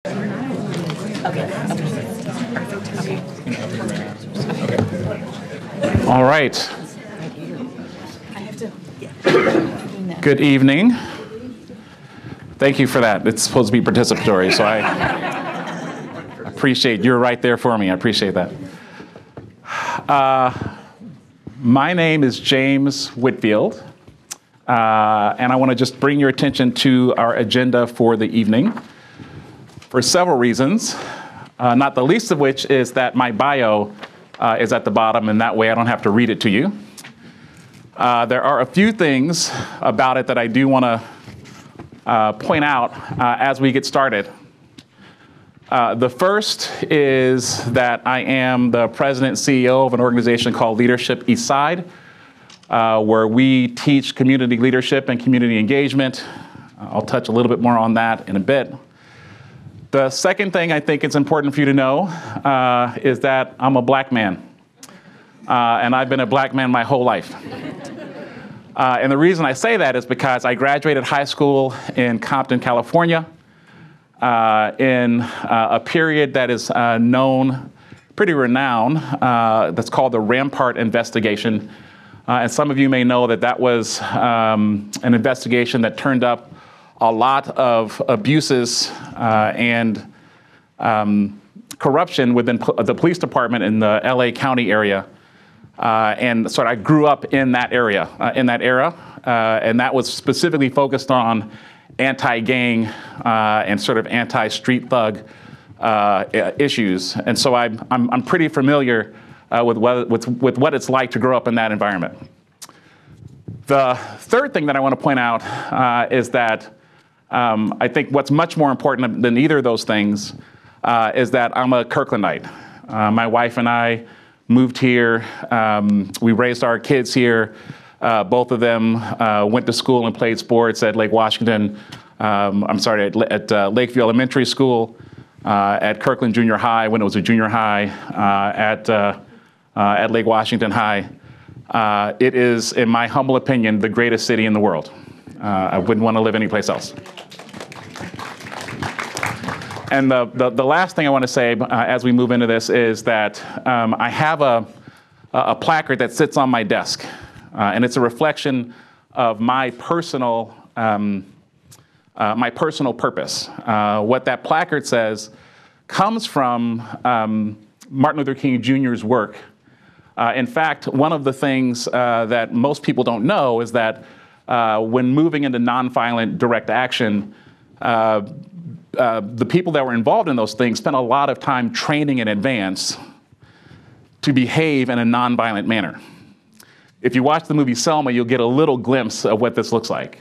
All right. Good evening. Thank you for that. It's supposed to be participatory, so I appreciate you're right there for me. I appreciate that. My name is James Whitfield, and I want to just bring your attention to our agenda for the evening for several reasons, not the least of which is that my bio is at the bottom, and that way I don't have to read it to you. There are a few things about it that I do want to point out as we get started. The first is that I am the president and CEO of an organization called Leadership Eastside, where we teach community leadership and community engagement. I'll touch a little bit more on that in a bit. The second thing I think it's important for you to know is that I'm a black man, and I've been a black man my whole life. And the reason I say that is because I graduated high school in Compton, California, in a period that is known, pretty renowned, that's called the Rampart Investigation. And some of you may know that that was an investigation that turned up a lot of abuses and corruption within the police department in the LA County area. And so I grew up in that area, in that era, and that was specifically focused on anti-gang and sort of anti-street thug issues. And so I'm pretty familiar with what it's like to grow up in that environment. The third thing that I want to point out is that I think what's much more important than either of those things is that I'm a Kirklandite. My wife and I moved here. We raised our kids here. Both of them went to school and played sports at Lake Washington. At Lakeview Elementary School, at Kirkland Junior High when it was a junior high, at Lake Washington High. It is, in my humble opinion, the greatest city in the world. I wouldn't want to live anyplace else. And the last thing I want to say as we move into this is that I have a placard that sits on my desk, and it's a reflection of my personal purpose. What that placard says comes from Martin Luther King Jr.'s work. In fact, one of the things that most people don't know is that when moving into nonviolent direct action, the people that were involved in those things spent a lot of time training in advance to behave in a nonviolent manner. If you watch the movie Selma, you'll get a little glimpse of what this looks like.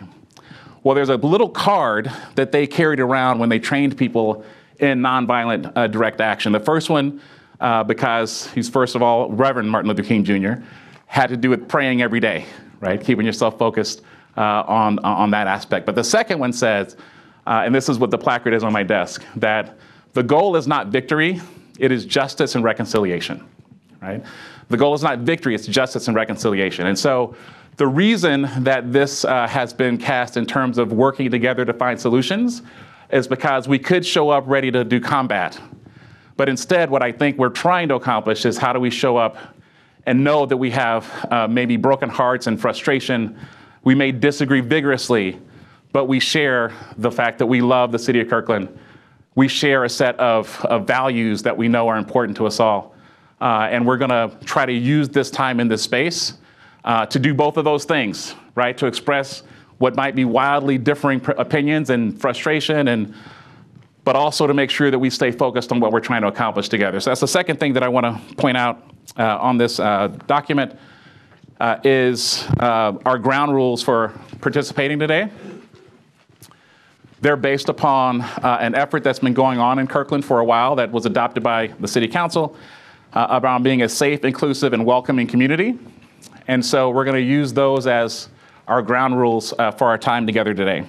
Well, there's a little card that they carried around when they trained people in nonviolent direct action. The first one, because he's first of all Reverend Martin Luther King Jr., had to do with praying every day, right? Keeping yourself focused on that aspect. But the second one says, and this is what the placard is on my desk, that the goal is not victory, it is justice and reconciliation, right? The goal is not victory, it's justice and reconciliation. And so the reason that this has been cast in terms of working together to find solutions is because we could show up ready to do combat. But instead, what I think we're trying to accomplish is how do we show up and know that we have maybe broken hearts and frustration. We may disagree vigorously, but we share the fact that we love the city of Kirkland. We share a set of values that we know are important to us all. And we're going to try to use this time in this space to do both of those things, right? To express what might be wildly differing opinions and frustration, but also to make sure that we stay focused on what we're trying to accomplish together. So that's the second thing that I want to point out on this document is our ground rules for participating today. They're based upon an effort that's been going on in Kirkland for a while that was adopted by the City Council around being a safe, inclusive, and welcoming community. And so we're going to use those as our ground rules for our time together today.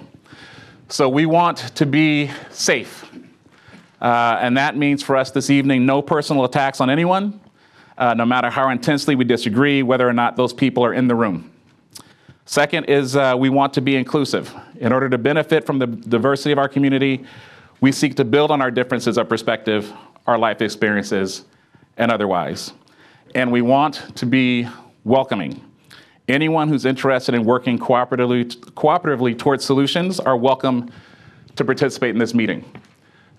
So we want to be safe. And that means for us this evening, no personal attacks on anyone, no matter how intensely we disagree, whether or not those people are in the room. Second is we want to be inclusive. In order to benefit from the diversity of our community, We seek to build on our differences of perspective, our life experiences, and otherwise. And we want to be welcoming. Anyone who's interested in working cooperatively towards solutions are welcome to participate in this meeting.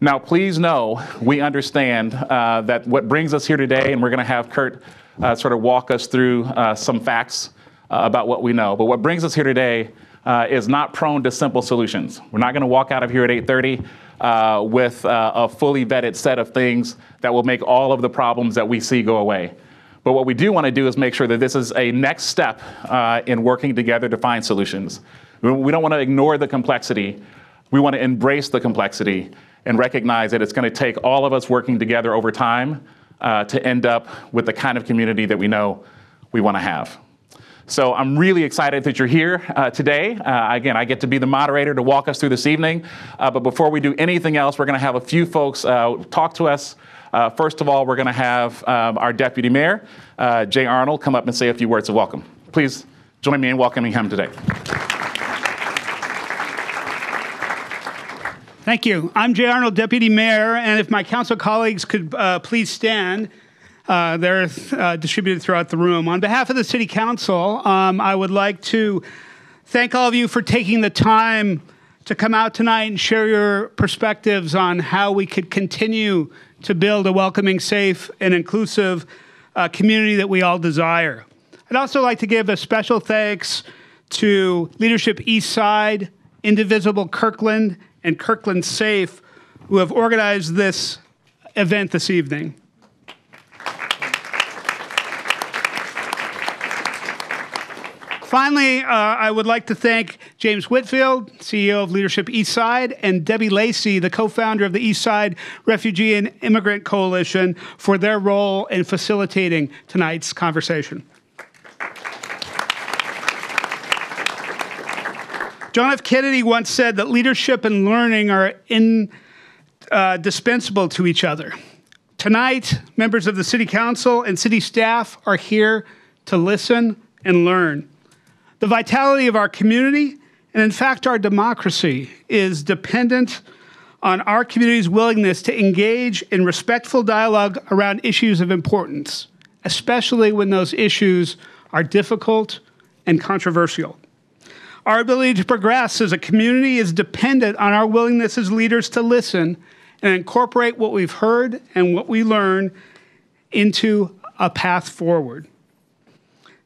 Now, please know we understand that what brings us here today, and we're going to have Kurt sort of walk us through some facts about what we know, but what brings us here today is not prone to simple solutions. We're not going to walk out of here at 8:30 with a fully vetted set of things that will make all of the problems that we see go away. But what we do want to do is make sure that this is a next step in working together to find solutions. We don't want to ignore the complexity. We want to embrace the complexity and recognize that it's going to take all of us working together over time to end up with the kind of community that we know we want to have. So I'm really excited that you're here today. Again, I get to be the moderator to walk us through this evening. But before we do anything else, we're going to have a few folks talk to us. First of all, we're going to have our Deputy Mayor, Jay Arnold, come up and say a few words of welcome. Please join me in welcoming him today. Thank you. I'm Jay Arnold, Deputy Mayor, and if my council colleagues could please stand, they're distributed throughout the room. On behalf of the City Council, I would like to thank all of you for taking the time to come out tonight and share your perspectives on how we could continue to build a welcoming, safe, and inclusive community that we all desire. I'd also like to give a special thanks to Leadership Eastside, Indivisible Kirkland, and KirklandSafe, who have organized this event this evening. Finally, I would like to thank James Whitfield, CEO of Leadership Eastside, and Debbie Lacey, the co-founder of the Eastside Refugee and Immigrant Coalition, for their role in facilitating tonight's conversation. John F. Kennedy once said that leadership and learning are indispensable to each other. Tonight, members of the City Council and City staff are here to listen and learn. The vitality of our community, and in fact our democracy, is dependent on our community's willingness to engage in respectful dialogue around issues of importance, especially when those issues are difficult and controversial. Our ability to progress as a community is dependent on our willingness as leaders to listen and incorporate what we've heard and what we learn into a path forward.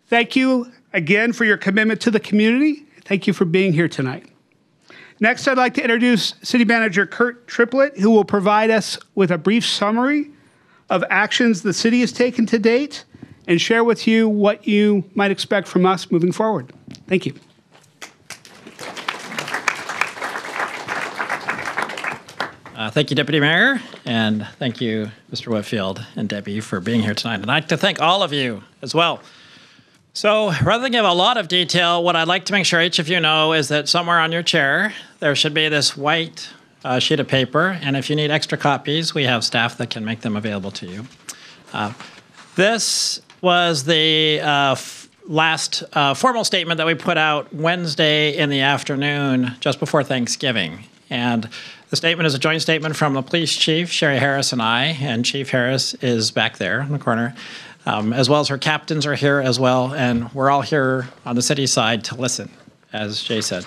Thank you again for your commitment to the community. Thank you for being here tonight. Next, I'd like to introduce City Manager Kurt Triplett, who will provide us with a brief summary of actions the city has taken to date and share with you what you might expect from us moving forward. Thank you. Thank you, Deputy Mayor, and thank you, Mr. Whitfield and Debbie, for being here tonight. And I'd like to thank all of you as well. So rather than give a lot of detail, what I'd like to make sure each of you know is that somewhere on your chair, there should be this white sheet of paper. And if you need extra copies, we have staff that can make them available to you. This was the last formal statement that we put out Wednesday in the afternoon, just before Thanksgiving. And the statement is a joint statement from the police chief, Sherry Harris, and I, and Chief Harris is back there in the corner, as well as her captains are here as well, and we're all here on the city side to listen, as Jay said.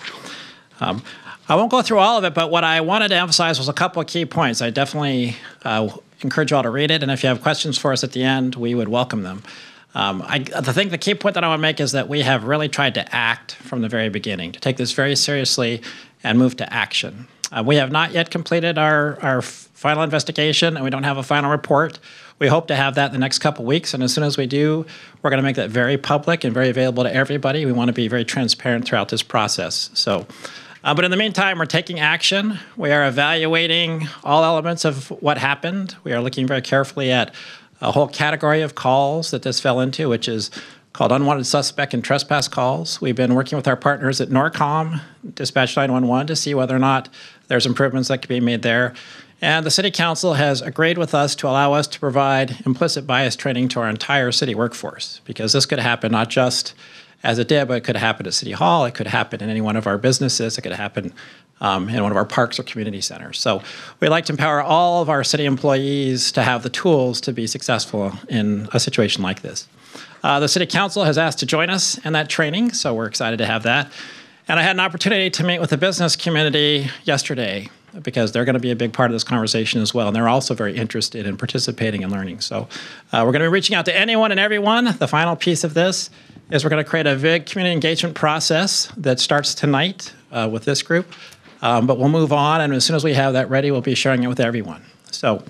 I won't go through all of it, but what I wanted to emphasize was a couple of key points. I definitely encourage you all to read it, and if you have questions for us at the end, we would welcome them. The key point that I want to make is that we have really tried to act from the very beginning, to take this very seriously and move to action. We have not yet completed our final investigation, and we don't have a final report. We hope to have that in the next couple weeks, and as soon as we do, we're going to make that very public and very available to everybody. We want to be very transparent throughout this process. But in the meantime, we're taking action. We are evaluating all elements of what happened. We are looking very carefully at a whole category of calls that this fell into, which is called unwanted suspect and trespass calls. We've been working with our partners at NORCOM, Dispatch 911, to see whether or not there's improvements that can be made there. And the City Council has agreed with us to allow us to provide implicit bias training to our entire city workforce, because this could happen not just as it did, but it could happen at City Hall, it could happen in any one of our businesses, it could happen in one of our parks or community centers. So we like to empower all of our city employees to have the tools to be successful in a situation like this. The City Council has asked to join us in that training, so we're excited to have that. And I had an opportunity to meet with the business community yesterday because they're going to be a big part of this conversation as well. And they're also very interested in participating and learning. So we're going to be reaching out to anyone and everyone. The final piece of this is we're going to create a big community engagement process that starts tonight with this group. But we'll move on, and as soon as we have that ready, we'll be sharing it with everyone. So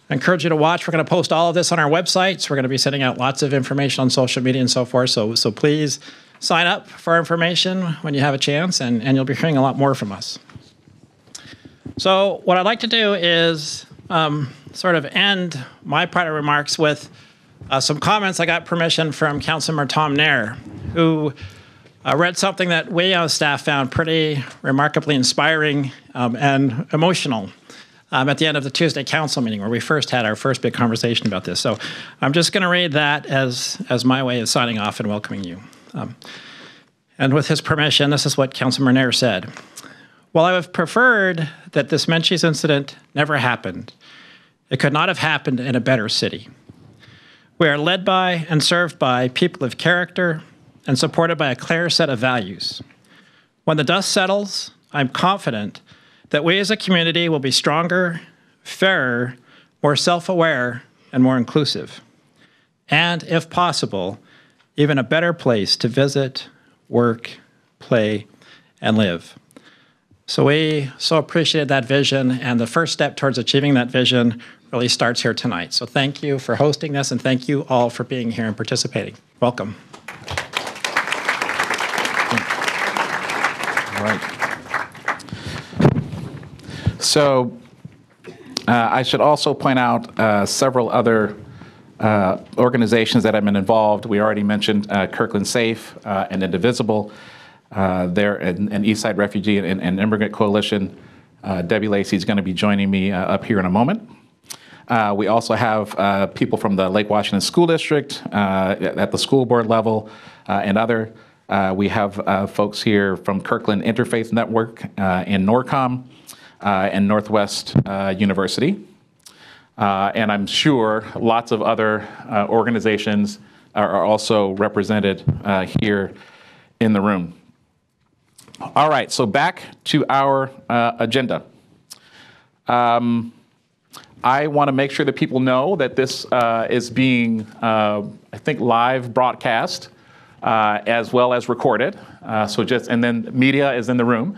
I encourage you to watch. We're going to post all of this on our website. So we're going to be sending out lots of information on social media and so forth. So please sign up for our information when you have a chance, and you'll be hearing a lot more from us. So what I'd like to do is sort of end my part of remarks with some comments I got permission from Councilmember Tom Nair, who read something that we on staff found pretty remarkably inspiring and emotional at the end of the Tuesday council meeting where we first had our first big conversation about this. So I'm just going to read that as my way of signing off and welcoming you. And with his permission, this is what Councilmember Nair said. While I would have preferred that this Menchie's incident never happened, it could not have happened in a better city. We are led by and served by people of character and supported by a clear set of values. When the dust settles, I'm confident that we as a community will be stronger, fairer, more self-aware, and more inclusive. And, if possible, even a better place to visit, work, play, and live. So we so appreciated that vision, and the first step towards achieving that vision really starts here tonight. So thank you for hosting this, and thank you all for being here and participating. Welcome. All right. So I should also point out several other organizations that have been involved. We already mentioned KirklandSafe and Indivisible. They're an Eastside Refugee and Immigrant Coalition. Debbie Lacey is going to be joining me up here in a moment. We also have people from the Lake Washington School District at the school board level and other. We have folks here from Kirkland Interfaith Network in NORCOM and Northwest University. And I'm sure lots of other organizations are also represented here in the room. All right, so back to our agenda. I want to make sure that people know that this is being, I think, live broadcast as well as recorded. And then media is in the room.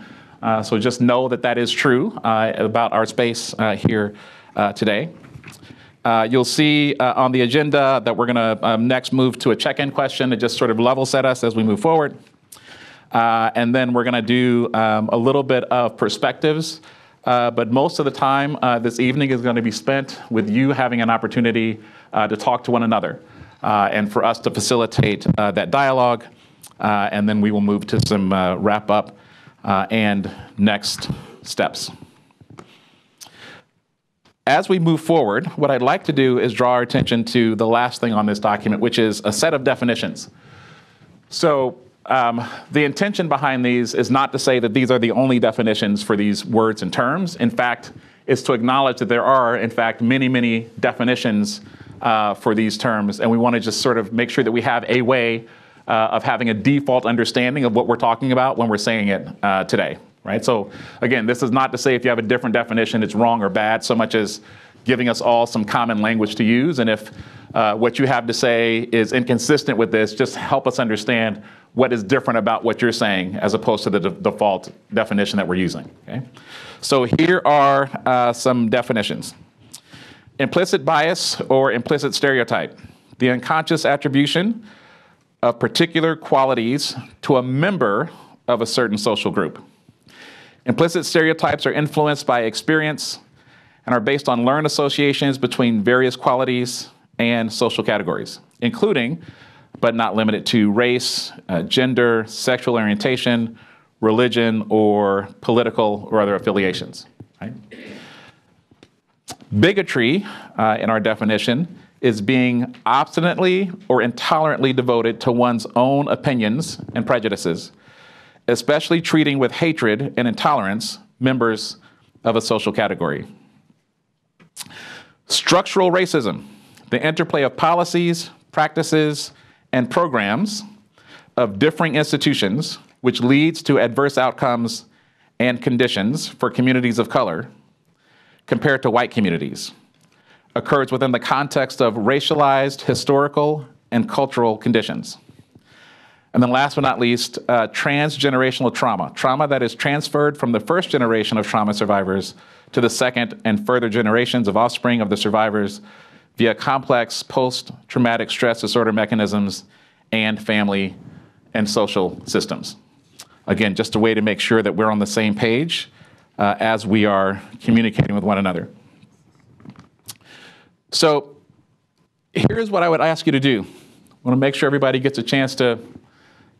So just know that that is true about our space here today. You'll see on the agenda that we're going to next move to a check-in question to just sort of level set us as we move forward. And then we're going to do a little bit of perspectives. But most of the time this evening is going to be spent with you having an opportunity to talk to one another and for us to facilitate that dialogue. And then we will move to some wrap up and next steps. As we move forward, what I'd like to do is draw our attention to the last thing on this document, which is a set of definitions. So the intention behind these is not to say that these are the only definitions for these words and terms. In fact, it's to acknowledge that there are, in fact, many, many definitions for these terms. And we want to just sort of make sure that we have a way of having a default understanding of what we're talking about when we're saying it today. Right? So again, this is not to say if you have a different definition, it's wrong or bad, so much as giving us all some common language to use. And if what you have to say is inconsistent with this, just help us understand what is different about what you're saying as opposed to the default definition that we're using. Okay? So here are some definitions. Implicit bias or implicit stereotype, the unconscious attribution of particular qualities to a member of a certain social group. Implicit stereotypes are influenced by experience and are based on learned associations between various qualities and social categories, including, but not limited to, race, gender, sexual orientation, religion, or political or other affiliations. Right? Bigotry, in our definition, is being obstinately or intolerantly devoted to one's own opinions and prejudices, especially treating with hatred and intolerance members of a social category. Structural racism, the interplay of policies, practices, and programs of differing institutions, which leads to adverse outcomes and conditions for communities of color compared to white communities, occurs within the context of racialized historical and cultural conditions. And then last but not least, transgenerational trauma that is transferred from the first generation of trauma survivors to the second and further generations of offspring of the survivors via complex post-traumatic stress disorder mechanisms and family and social systems. Again, just a way to make sure that we're on the same page as we are communicating with one another. So here's what I would ask you to do. I want to make sure everybody gets a chance to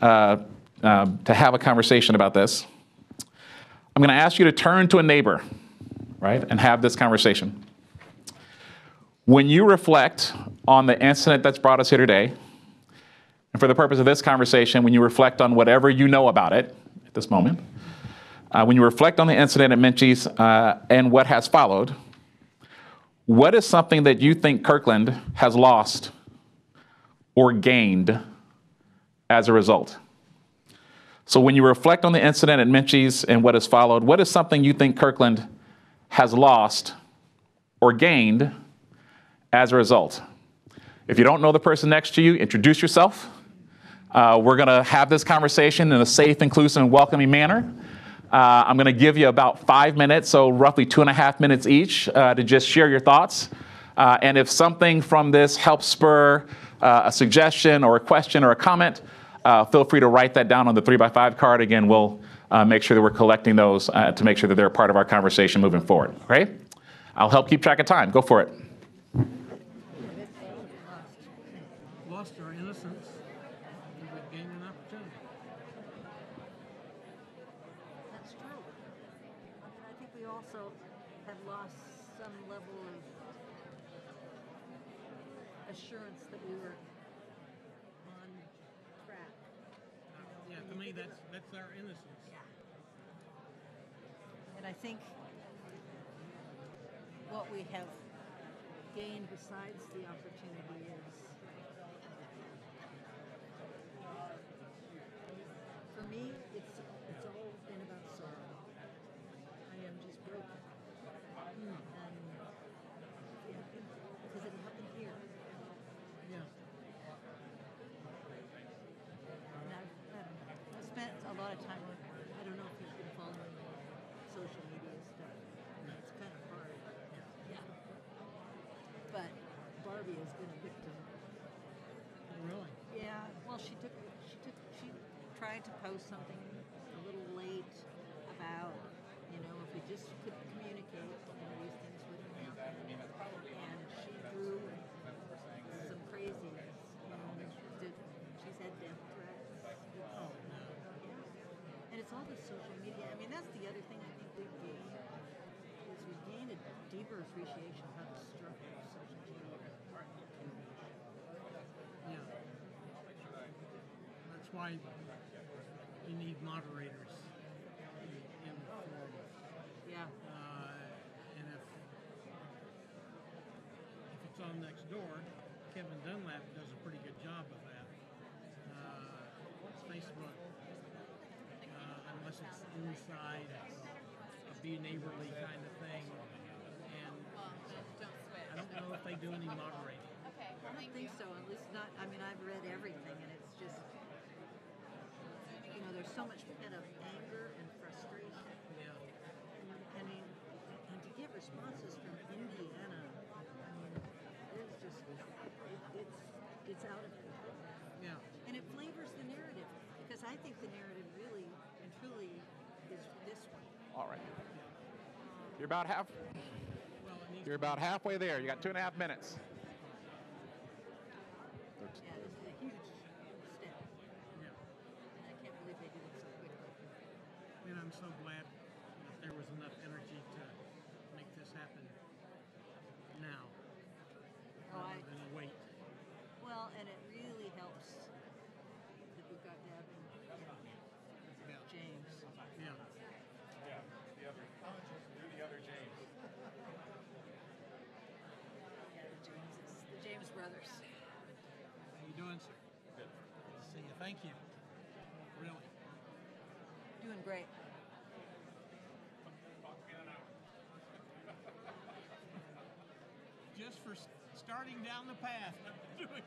have a conversation about this. I'm going to ask you to turn to a neighbor, right, and have this conversation. When you reflect on the incident that's brought us here today, and for the purpose of this conversation, when you reflect on whatever you know about it at this moment, when you reflect on the incident at Menchie's and what has followed, what is something that you think Kirkland has lost or gained as a result? So when you reflect on the incident at Menchie's and what has followed, what is something you think Kirkland has lost or gained as a result? If you don't know the person next to you, introduce yourself. We're going to have this conversation in a safe, inclusive, and welcoming manner. I'm going to give you about 5 minutes, so roughly 2.5 minutes each, to just share your thoughts. And if something from this helps spur a suggestion or a question or a comment, feel free to write that down on the 3x5 card. Again, we'll make sure that we're collecting those to make sure that they're a part of our conversation moving forward. Okay? I'll help keep track of time. Go for it. Lost our innocence, and we've gained an opportunity. That's true. I think we also have lost some level of assurance that we were on track. Yeah, to me, that's our innocence. Yeah. And I think what we have gained besides the opportunity is, for me, it's all been about sorrow. I am just broken. And yeah, because it happened here. Yeah. And I've spent a lot of time on, I don't know if you've been following social media stuff. It's kind of hard. Yeah. But Barbie has been a victim. Really? Yeah. Well, she tried to post something a little late about, if we just could communicate, these things wouldn't happen. And she drew some craziness. She's had death threats. Oh, no. Yeah. And it's all the social media. I mean, that's the other thing I think we've gained, is we've gained a deeper appreciation of how destructive social media can be. Yeah. That's why you need moderators in the forum. Yeah. And if it's on next door, Kevin Dunlap does a pretty good job of that. Facebook, unless it's inside a be neighborly kind of thing, and I don't know if they do any moderating. I don't think so. At least not. I mean, I've read everything, and it's just, there's so much pent-up anger and frustration. Yeah. And to get responses from Indiana, there's just it's out of control. Yeah. And it flavors the narrative, because I think the narrative really and truly is this way. All right. You're about halfway there. You got 2.5 minutes. Yeah, this is a huge step. Yeah. And I can't believe they did it so quickly. And I'm so glad that there was enough energy to make this happen now, Oh, rather than a Thank you. Really. Doing great. Just for starting down the path. Doing great.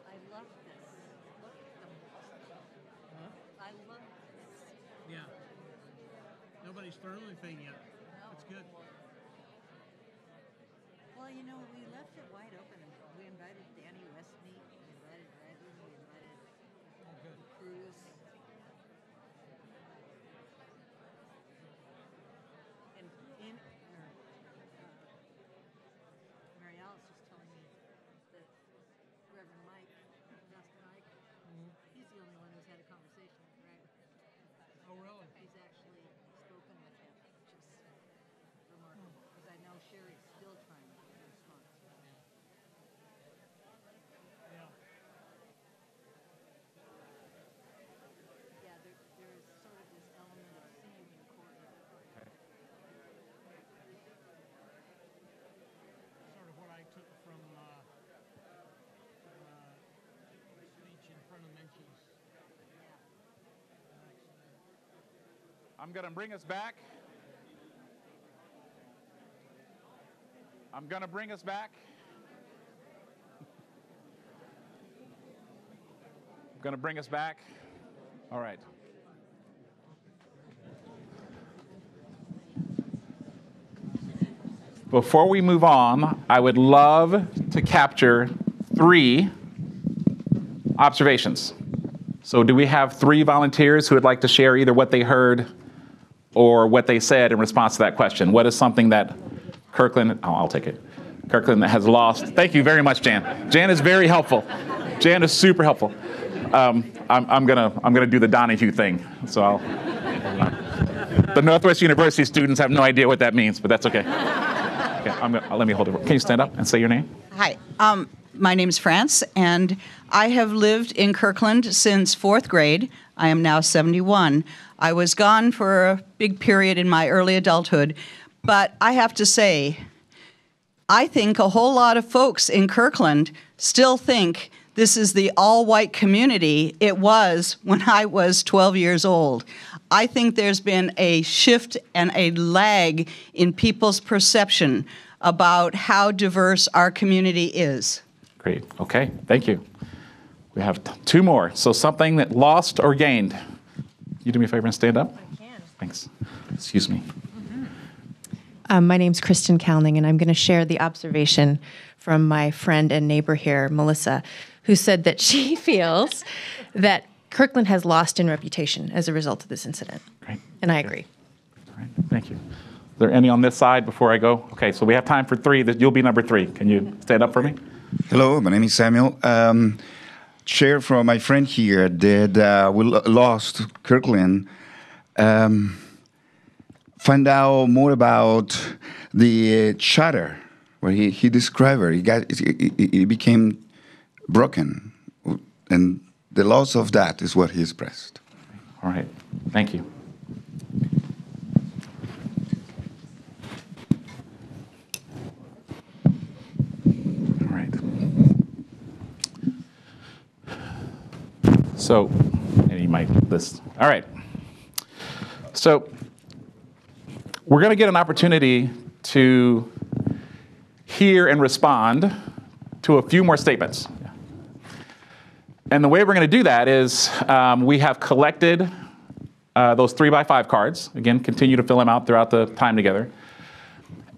I love this. Look at them. I love this. Yeah. Nobody's thrown anything yet. That's good. Well, you know, we left it wide open. We invited Danny Westmead, we invited Bradley, we invited Good. Cruz. And Mary Alice was telling me that Reverend Mike, Pastor Mike, he's the only one who's had a conversation with Riley. Oh, really? He's actually spoken with him, which is remarkable. Because I know Sherry's still trying to get a response. Yeah. Yeah, there is sort of this element of see you in court. Sort of what I took from speech in front of Menchie's. I'm going to bring us back. I'm going to bring us back. I'm going to bring us back. All right. Before we move on, I would love to capture 3 observations. So do we have 3 volunteers who would like to share either what they heard or what they said in response to that question? What is something that Kirkland, I'll take it. Kirkland has lost. Thank you very much, Jan. Jan is very helpful. Jan is super helpful. I'm gonna do the Donahue thing. So the Northwest University students have no idea what that means, but that's okay. Okay, let me hold it. Can you stand up and say your name? Hi, my name's France, and I have lived in Kirkland since 4th grade. I am now 71. I was gone for a big period in my early adulthood, but I have to say, I think a whole lot of folks in Kirkland still think this is the all-white community it was when I was 12 years old. I think there's been a shift and a lag in people's perception about how diverse our community is. Great. Okay. Thank you. We have 2 more. So something that lost or gained. You do me a favor and stand up? I can. Thanks. Excuse me. My name's Kristen Cowling, and I'm going to share the observation from my friend and neighbor here, Melissa, who said that she feels that Kirkland has lost in reputation as a result of this incident. Great. And I agree. All right. Thank you. Is there any on this side before I go? Okay, so we have time for 3. You'll be number 3. Can you stand up for me? Hello, my name is Samuel. Share from my friend here that we lost Kirkland. Find out more about the charter where he described it. It became broken, and the loss of that is what he expressed. All right. Thank you. All right. So, and you might list. All right. So, we're going to get an opportunity to hear and respond to a few more statements. And the way we're going to do that is we have collected those 3x5 cards. Again, continue to fill them out throughout the time together.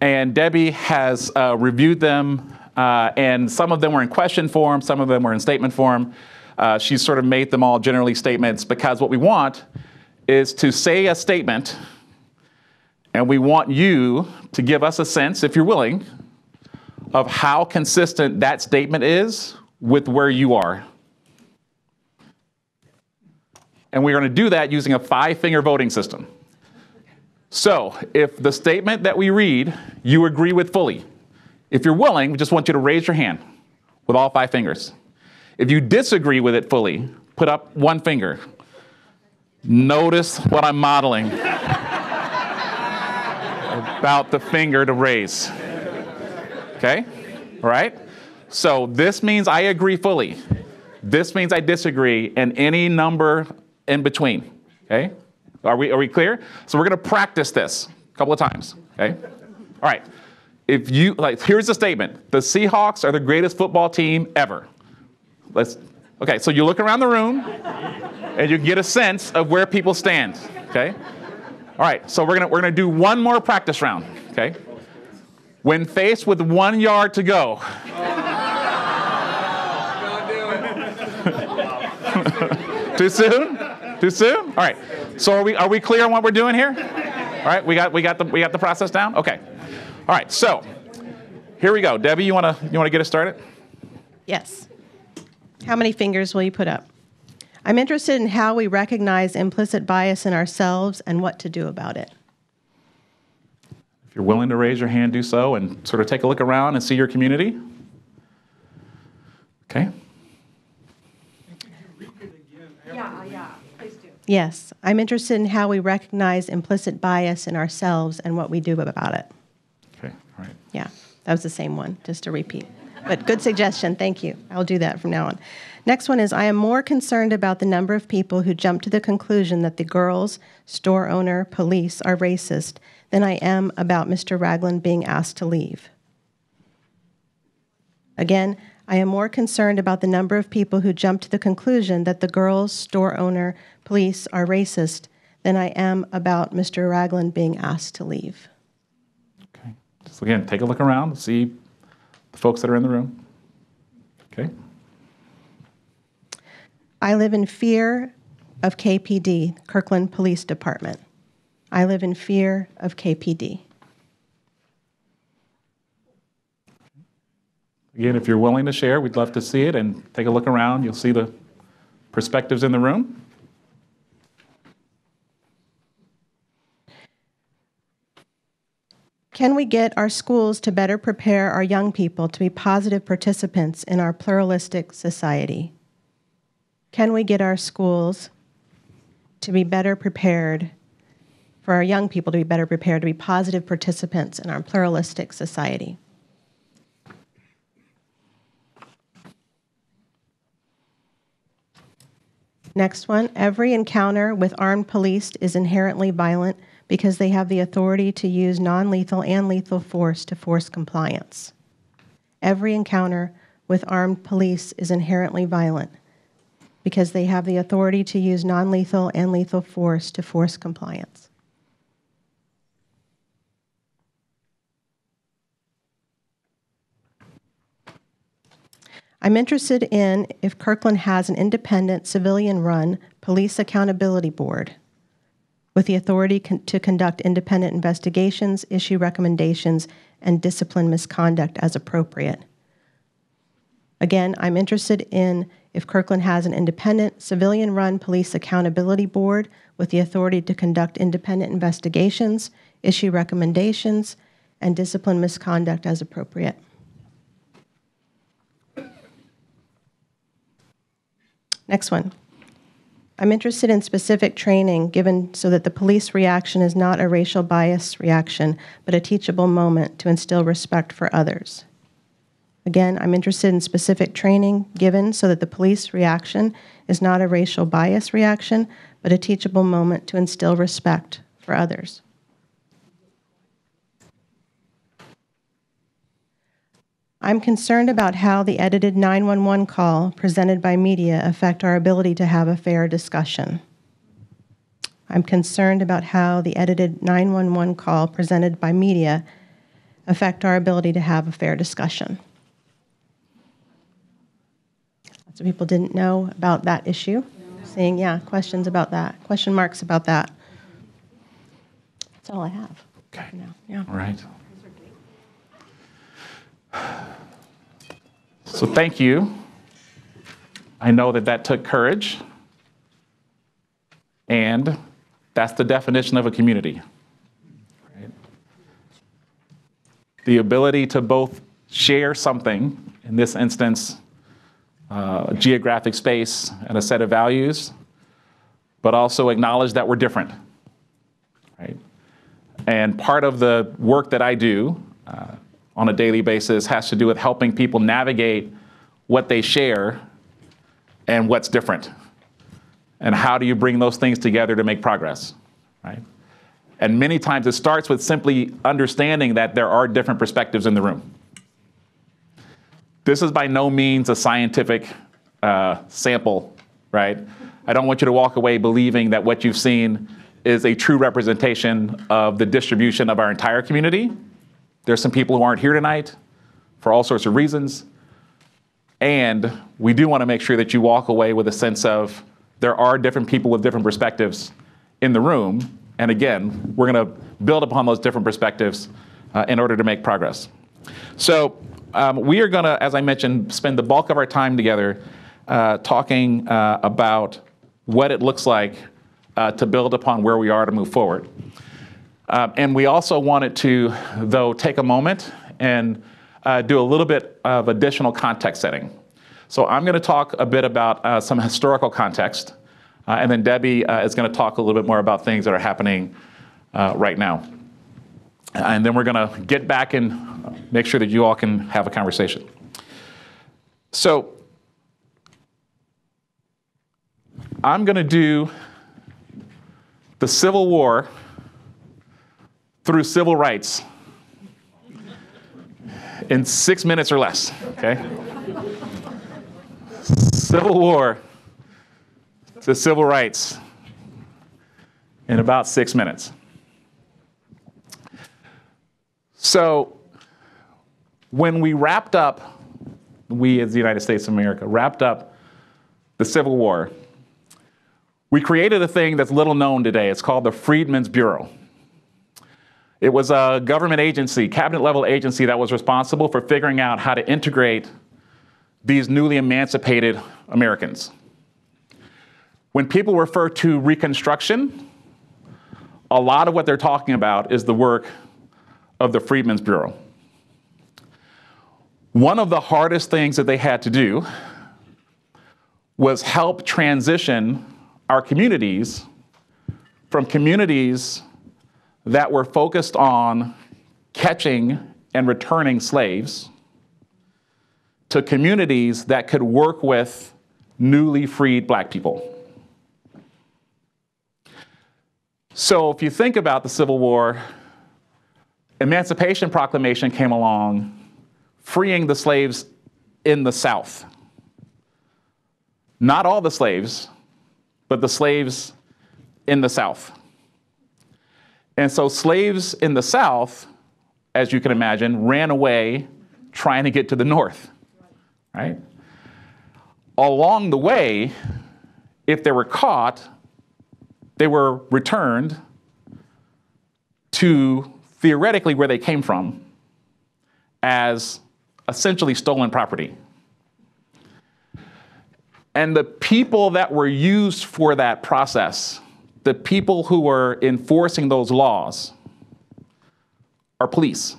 And Debbie has reviewed them, and some of them were in question form, some of them were in statement form. She's sort of made them all generally statements because what we want is to say a statement, and we want you to give us a sense, if you're willing, of how consistent that statement is with where you are. And we're going to do that using a 5-finger voting system. So if the statement that we read you agree with fully, if you're willing, we just want you to raise your hand with all 5 fingers. If you disagree with it fully, put up 1 finger. Notice what I'm modeling. about the finger to raise. Okay? All right? So this means I agree fully. This means I disagree, and any number in between. Okay? Are we clear? So we're going to practice this a couple of times. Okay? All right. Here's the statement. The Seahawks are the greatest football team ever. Okay, so you look around the room, and you get a sense of where people stand. Okay? All right, so we're gonna do one more practice round. Okay? When faced with 1 yard to go. Too soon? Too soon? All right. So are we clear on what we're doing here? All right. We got the process down. Okay. All right. So here we go. Debbie, you wanna get us started? Yes. How many fingers will you put up? I'm interested in how we recognize implicit bias in ourselves and what to do about it. If you're willing to raise your hand, do so, and sort of take a look around and see your community. Okay. Yeah, please do. Yes, I'm interested in how we recognize implicit bias in ourselves and what we do about it. Okay, all right. Yeah, that was the same one, just to repeat. But good suggestion, thank you. I'll do that from now on. Next one is, I am more concerned about the number of people who jump to the conclusion that the girls, store owner, police are racist than I am about Mr. Ragland being asked to leave. Again, I am more concerned about the number of people who jump to the conclusion that the girls, store owner, police are racist than I am about Mr. Ragland being asked to leave. Okay. So again, take a look around, see the folks that are in the room. Okay. I live in fear of KPD, Kirkland Police Department. I live in fear of KPD. Again, if you're willing to share, we'd love to see it, and take a look around. You'll see the perspectives in the room. Can we get our schools to better prepare our young people to be positive participants in our pluralistic society? Can we get our schools to be better prepared, for our young people to be better prepared to be positive participants in our pluralistic society? Next one, every encounter with armed police is inherently violent because they have the authority to use non-lethal and lethal force to force compliance. Every encounter with armed police is inherently violent because they have the authority to use non-lethal and lethal force to force compliance. I'm interested in if Kirkland has an independent, civilian-run police accountability board with the authority to conduct independent investigations, issue recommendations, and discipline misconduct as appropriate. Again, I'm interested in if Kirkland has an independent, civilian-run police accountability board with the authority to conduct independent investigations, issue recommendations, and discipline misconduct as appropriate. Next one. I'm interested in specific training given so that the police reaction is not a racial bias reaction, but a teachable moment to instill respect for others. Again, I'm interested in specific training given so that the police reaction is not a racial bias reaction, but a teachable moment to instill respect for others. I'm concerned about how the edited 911 call presented by media affect our ability to have a fair discussion. I'm concerned about how the edited 911 call presented by media affect our ability to have a fair discussion. Lots of people didn't know about that issue. Saying, yeah, questions about that, question marks about that. That's all I have. Okay. For now. Yeah. All right. So thank you. I know that took courage, and that's the definition of a community. Right? The ability to both share something, in this instance, geographic space and a set of values, but also acknowledge that we're different. Right? And part of the work that I do on a daily basis has to do with helping people navigate what they share and what's different. And how do you bring those things together to make progress, right? And many times it starts with simply understanding that there are different perspectives in the room. This is by no means a scientific sample, right? I don't want you to walk away believing that what you've seen is a true representation of the distribution of our entire community. There's some people who aren't here tonight for all sorts of reasons. And we do want to make sure that you walk away with a sense of there are different people with different perspectives in the room. And again, we're going to build upon those different perspectives in order to make progress. So we are going to, as I mentioned, spend the bulk of our time together talking about what it looks like to build upon where we are to move forward. And we also wanted to, though, take a moment and do a little bit of additional context setting. So I'm going to talk a bit about some historical context, and then Debbie is going to talk a little bit more about things that are happening right now. And then we're going to get back and make sure that you all can have a conversation. So I'm going to do the Civil War through civil rights in 6 minutes or less, okay? Civil War to civil rights in about 6 minutes. So when we wrapped up, we as the United States of America, wrapped up the Civil War, we created a thing that's little known today. It's called the Freedmen's Bureau. It was a government agency, cabinet-level agency, that was responsible for figuring out how to integrate these newly emancipated Americans. When people refer to Reconstruction, a lot of what they're talking about is the work of the Freedmen's Bureau. One of the hardest things that they had to do was help transition our communities from communities that were focused on catching and returning slaves to communities that could work with newly freed Black people. So if you think about the Civil War, Emancipation Proclamation came along, freeing the slaves in the South. Not all the slaves, but the slaves in the South. And so slaves in the South, as you can imagine, ran away trying to get to the North, right? Along the way, if they were caught, they were returned to theoretically where they came from as essentially stolen property. And the people that were used for that process, the people who were enforcing those laws, are police.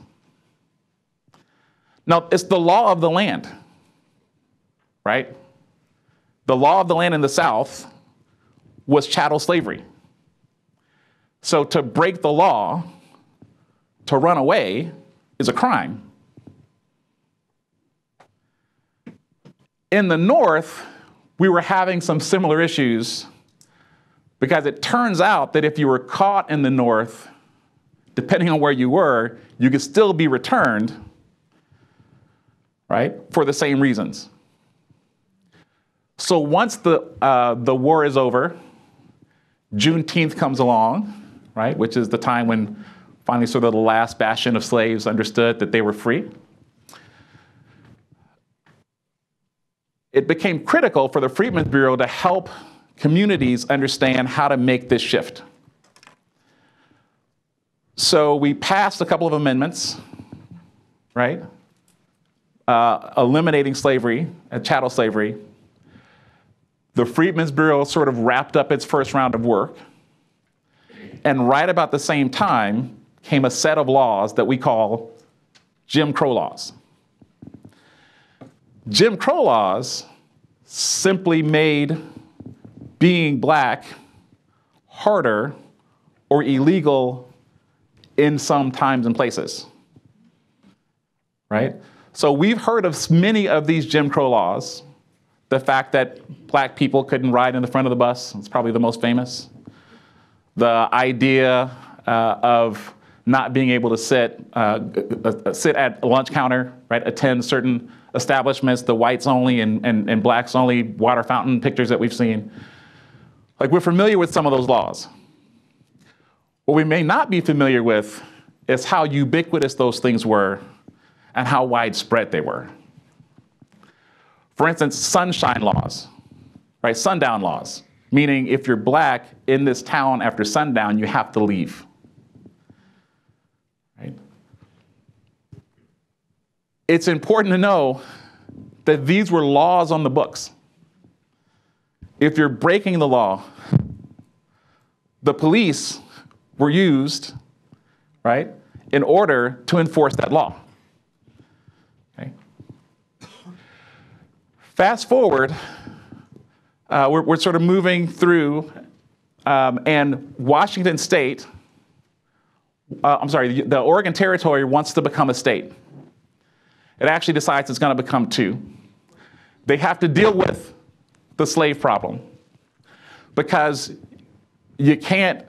Now, it's the law of the land, right? The law of the land in the South was chattel slavery. So to break the law, to run away, is a crime. In the North, we were having some similar issues because it turns out that if you were caught in the North, depending on where you were, you could still be returned, right, for the same reasons. So once the war is over, Juneteenth comes along, right, which is the time when finally sort of the last bastion of slaves understood that they were free. It became critical for the Freedmen's Bureau to help communities understand how to make this shift. So we passed a couple of amendments, right? Eliminating slavery, chattel slavery. The Freedmen's Bureau sort of wrapped up its first round of work. And right about the same time came a set of laws that we call Jim Crow laws. Jim Crow laws simply made being Black harder or illegal in some times and places, right? So we've heard of many of these Jim Crow laws. The fact that black people couldn't ride in the front of the bus, it's probably the most famous. The idea of not being able to sit at a lunch counter, right? Attend certain establishments, the whites only and blacks only water fountain pictures that we've seen. Like, we're familiar with some of those laws. What we may not be familiar with is how ubiquitous those things were and how widespread they were. For instance, sunshine laws, right? Sundown laws, meaning if you're black in this town after sundown, you have to leave, right? It's important to know that these were laws on the books. If you're breaking the law, the police were used, right, in order to enforce that law. Okay. Fast forward, we're sort of moving through, and Washington State, the Oregon Territory wants to become a state. It actually decides it's going to become two. They have to deal with the slave problem because you can't,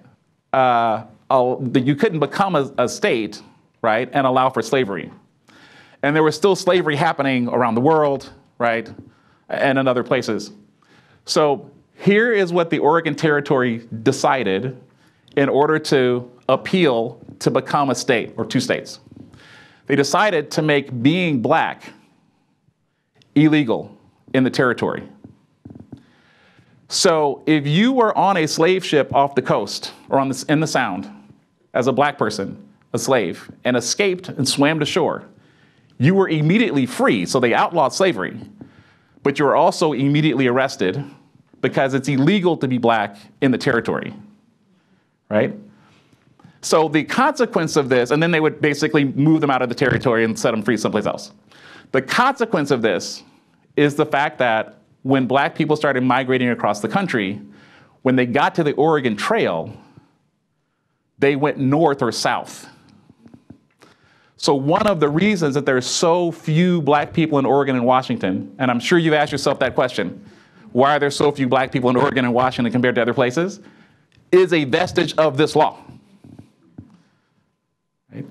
you couldn't become a state, right, and allow for slavery. And there was still slavery happening around the world, right, and in other places. So here is what the Oregon Territory decided in order to appeal to become a state or two states. They decided to make being black illegal in the territory. So if you were on a slave ship off the coast or in the Sound as a black person, a slave, and escaped and swam to shore, you were immediately free. So they outlawed slavery, but you were also immediately arrested because it's illegal to be black in the territory, right? So the consequence of this, and then they would basically move them out of the territory and set them free someplace else. The consequence of this is the fact that when black people started migrating across the country, when they got to the Oregon Trail, they went north or south. So one of the reasons that there's so few black people in Oregon and Washington, and I'm sure you've asked yourself that question, why are there so few black people in Oregon and Washington compared to other places, is a vestige of this law. Right?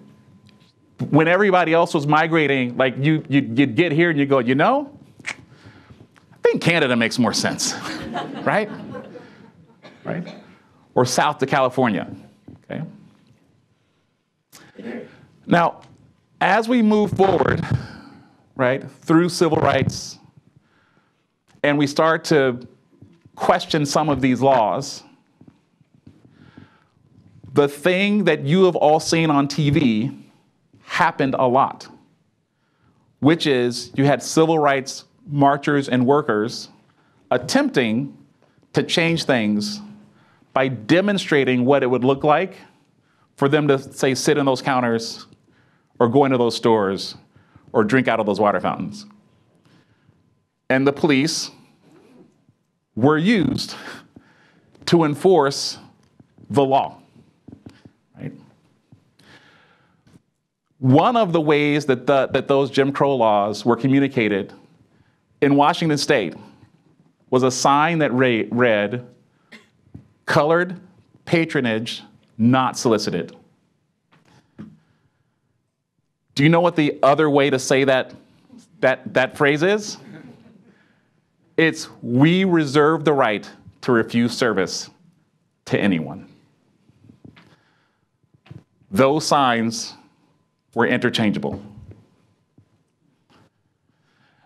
When everybody else was migrating, like you'd get here and you go, you know, I think Canada makes more sense, right? Right? Or south to California, okay? Now, as we move forward, right, through civil rights, and we start to question some of these laws, the thing that you have all seen on TV happened a lot, which is you had civil rights marchers and workers attempting to change things by demonstrating what it would look like for them to, say, sit in those counters or go into those stores or drink out of those water fountains. And the police were used to enforce the law. Right? One of the ways that those Jim Crow laws were communicated in Washington State was a sign that read, "Colored patronage not solicited." Do you know what the other way to say that phrase is? It's, "We reserve the right to refuse service to anyone." Those signs were interchangeable.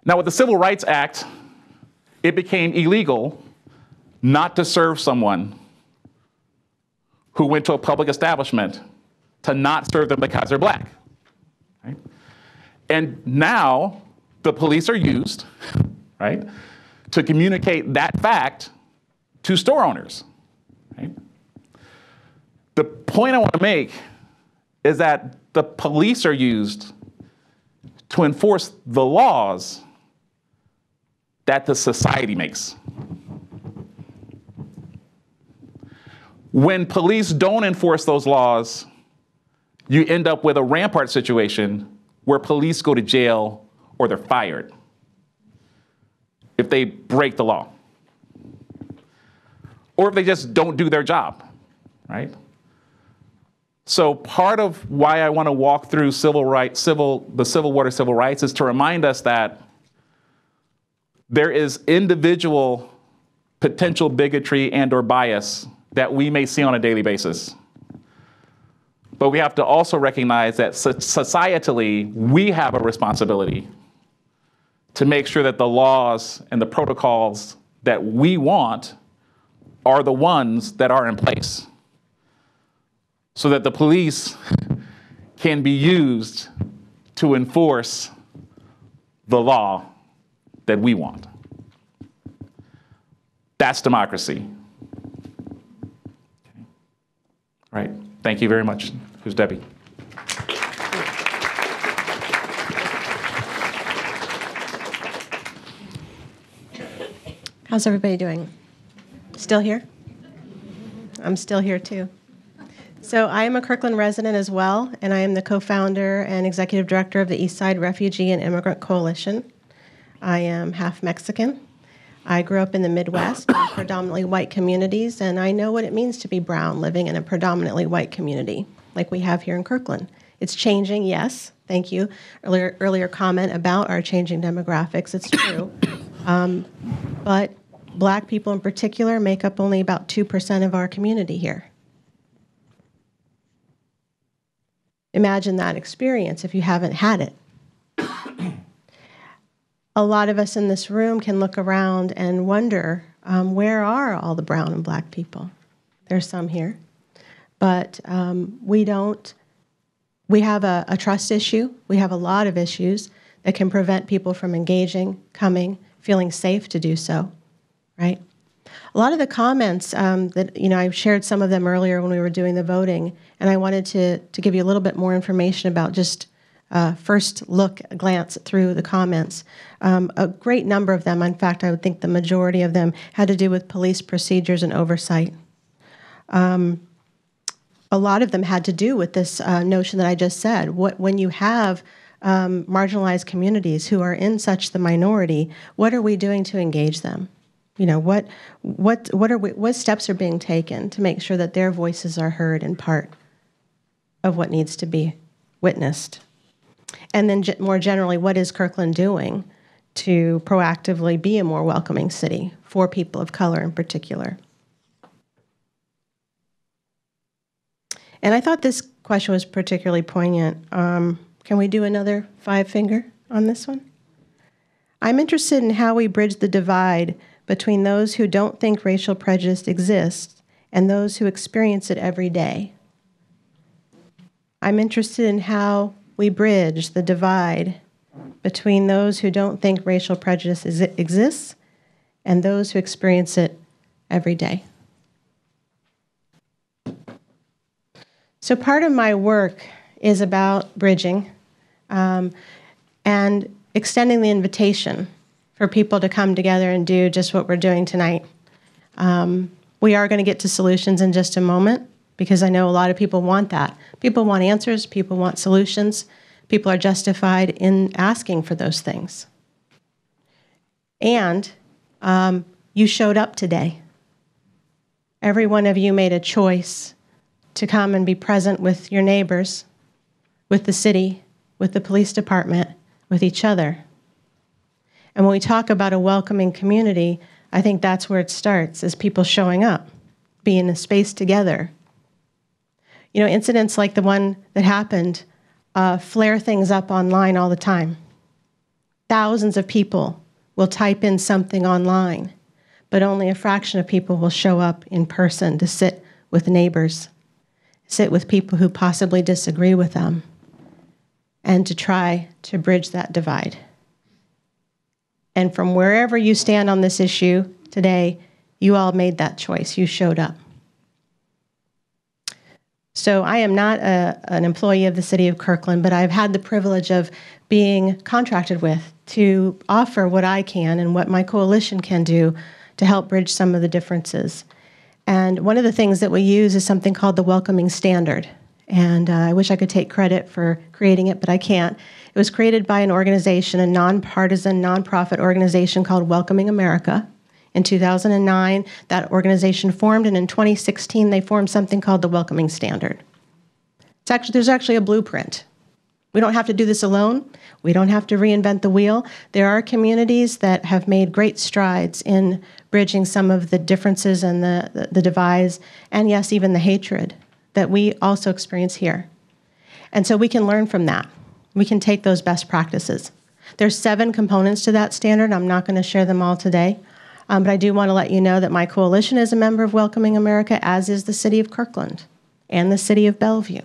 Now, with the Civil Rights Act, it became illegal not to serve someone who went to a public establishment, to not serve them because they're black. Right? And now the police are used, right, to communicate that fact to store owners. Right? The point I want to make is that the police are used to enforce the laws that the society makes. When police don't enforce those laws, you end up with a Rampart situation where police go to jail or they're fired if they break the law, or if they just don't do their job, right? So part of why I want to walk through the Civil Water Civil Rights is to remind us that there is individual potential bigotry and or bias that we may see on a daily basis. But we have to also recognize that societally, we have a responsibility to make sure that the laws and the protocols that we want are the ones that are in place, so that the police can be used to enforce the law that we want. That's democracy. Okay. All right, thank you very much. Who's Debbie? How's everybody doing? Still here? I'm still here too. So I am a Kirkland resident as well, and I am the co-founder and executive director of the Eastside Refugee and Immigrant Coalition. I am half Mexican. I grew up in the Midwest in predominantly white communities, and I know what it means to be brown living in a predominantly white community like we have here in Kirkland. It's changing, yes. Thank you. Earlier comment about our changing demographics. It's true. But Black people in particular make up only about 2% of our community here. Imagine that experience if you haven't had it. A lot of us in this room can look around and wonder, where are all the brown and Black people? There's some here. But we have a trust issue. We have a lot of issues that can prevent people from engaging, coming, feeling safe to do so, right? A lot of the comments that, I shared some of them earlier when we were doing the voting, and I wanted to give you a little bit more information about just first glance through the comments. A great number of them, in fact, I would think the majority of them, had to do with police procedures and oversight. A lot of them had to do with this notion that I just said. When you have marginalized communities who are in such the minority, what are we doing to engage them? What steps are being taken to make sure that their voices are heard and part of what needs to be witnessed? And then more generally, what is Kirkland doing to proactively be a more welcoming city for people of color in particular? And I thought this question was particularly poignant. Can we do another Fivefinger on this one? I'm interested in how we bridge the divide between those who don't think racial prejudice exists and those who experience it every day. I'm interested in how we bridge the divide between those who don't think racial prejudice exists and those who experience it every day. So part of my work is about bridging and extending the invitation for people to come together and do just what we're doing tonight. We are going to get to solutions in just a moment, because I know a lot of people want that. People want answers, people want solutions, people are justified in asking for those things. And you showed up today. Every one of you made a choice to come and be present with your neighbors, with the city, with the police department, with each other. And when we talk about a welcoming community, I think that's where it starts, is people showing up, being in a space together. Incidents like the one that happened flare things up online all the time. Thousands of people will type in something online, but only a fraction of people will show up in person to sit with neighbors, sit with people who possibly disagree with them, and to try to bridge that divide. And from wherever you stand on this issue today, you all made that choice. You showed up. So I am not an employee of the City of Kirkland, but I've had the privilege of being contracted with to offer what I can and what my coalition can do to help bridge some of the differences. And one of the things that we use is something called the Welcoming Standard. And I wish I could take credit for creating it, but I can't. It was created by an organization, a nonpartisan, nonprofit organization called Welcoming America. In 2009, that organization formed, and in 2016, they formed something called the Welcoming Standard. There's actually a blueprint. We don't have to do this alone. We don't have to reinvent the wheel. There are communities that have made great strides in bridging some of the differences and the divides, and yes, even the hatred that we also experience here. And so we can learn from that. We can take those best practices. There's 7 components to that standard. I'm not going to share them all today, but I do want to let you know that my coalition is a member of Welcoming America, as is the City of Kirkland and the City of Bellevue.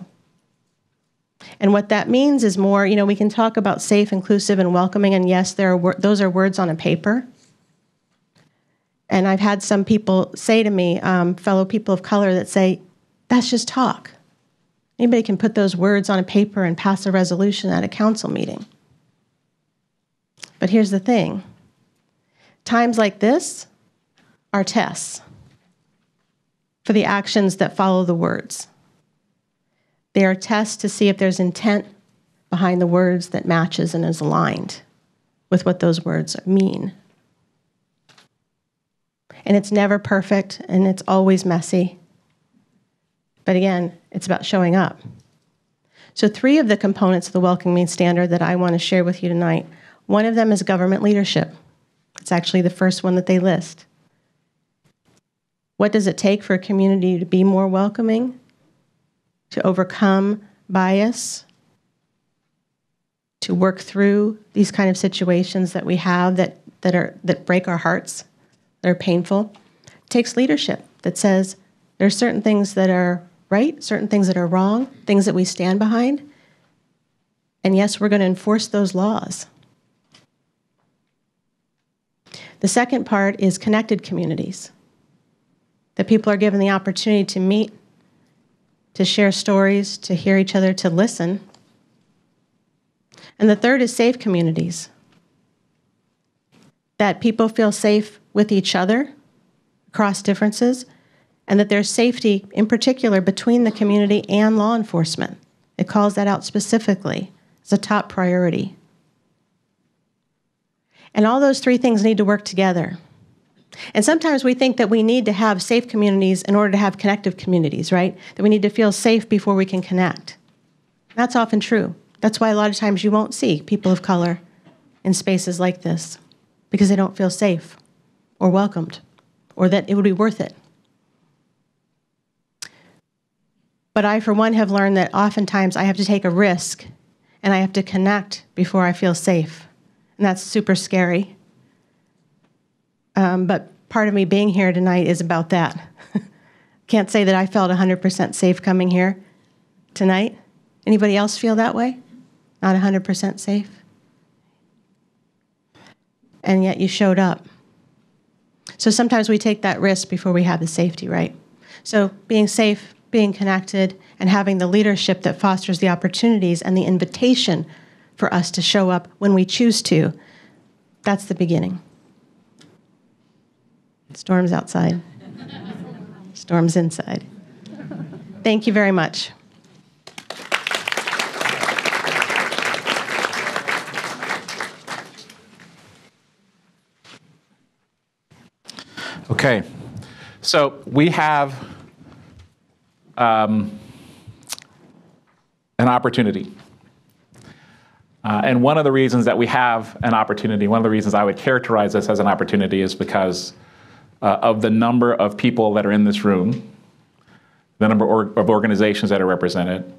And what that means is more, we can talk about safe, inclusive, and welcoming, and yes, those are words on a paper. And I've had some people say to me, fellow people of color, that say, that's just talk. Anybody can put those words on a paper and pass a resolution at a council meeting. But here's the thing. Times like this are tests for the actions that follow the words. They are tests to see if there's intent behind the words that matches and is aligned with what those words mean. And it's never perfect, and it's always messy. But again, it's about showing up. So 3 of the components of the Welcoming Standard that I want to share with you tonight, one of them is government leadership. It's actually the first one that they list. What does it take for a community to be more welcoming, to overcome bias, to work through these kind of situations that we have that break our hearts, that are painful? It takes leadership that says there are certain things that are right, certain things that are wrong, things that we stand behind. And yes, we're going to enforce those laws. The second part is connected communities, that people are given the opportunity to meet, to share stories, to hear each other, to listen. And the third is safe communities, that people feel safe with each other across differences, and that there's safety, in particular, between the community and law enforcement. It calls that out specifically as a top priority. And all those 3 things need to work together. And sometimes we think that we need to have safe communities in order to have connective communities, right? That we need to feel safe before we can connect. That's often true. That's why a lot of times you won't see people of color in spaces like this, because they don't feel safe or welcomed, or that it would be worth it. But I, for one, have learned that oftentimes I have to take a risk and I have to connect before I feel safe. And that's super scary. But part of me being here tonight is about that. Can't say that I felt 100% safe coming here tonight. Anybody else feel that way? Not 100% safe? And yet you showed up. So sometimes we take that risk before we have the safety, right? So being safe, being connected, and having the leadership that fosters the opportunities and the invitation for us to show up when we choose to, that's the beginning. Storm's outside. Storm's inside. Thank you very much. Okay, so we have an opportunity. And one of the reasons that we have an opportunity, one of the reasons I would characterize this as an opportunity is because of the number of people that are in this room, the number of organizations that are represented,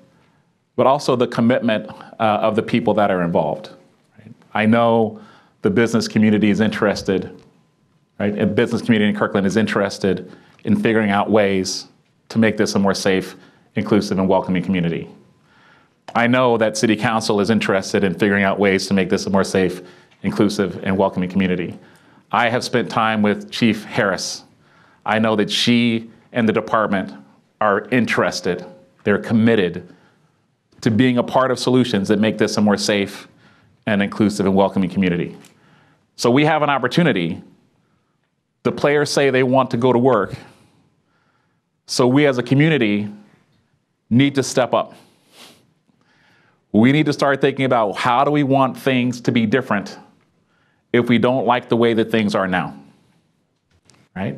but also the commitment of the people that are involved. Right? I know the business community is interested, right? And business community in Kirkland is interested in figuring out ways to make this a more safe, inclusive, and welcoming community. I know that City Council is interested in figuring out ways to make this a more safe, inclusive, and welcoming community. I have spent time with Chief Harris. I know that she and the department are interested, they're committed to being a part of solutions that make this a more safe and inclusive and welcoming community. So we have an opportunity. The players say they want to go to work. So we as a community need to step up. We need to start thinking about how do we want things to be different if we don't like the way that things are now, right?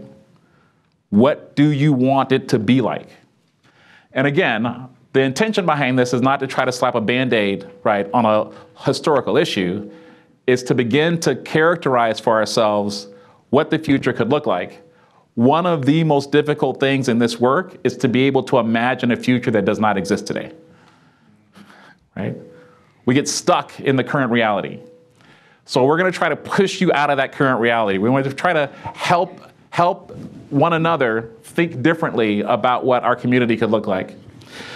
What do you want it to be like? And again, the intention behind this is not to try to slap a Band-Aid, right, on a historical issue. Is to begin to characterize for ourselves what the future could look like. One of the most difficult things in this work is to be able to imagine a future that does not exist today, right? We get stuck in the current reality. So we're going to try to push you out of that current reality. We want to try to help one another think differently about what our community could look like.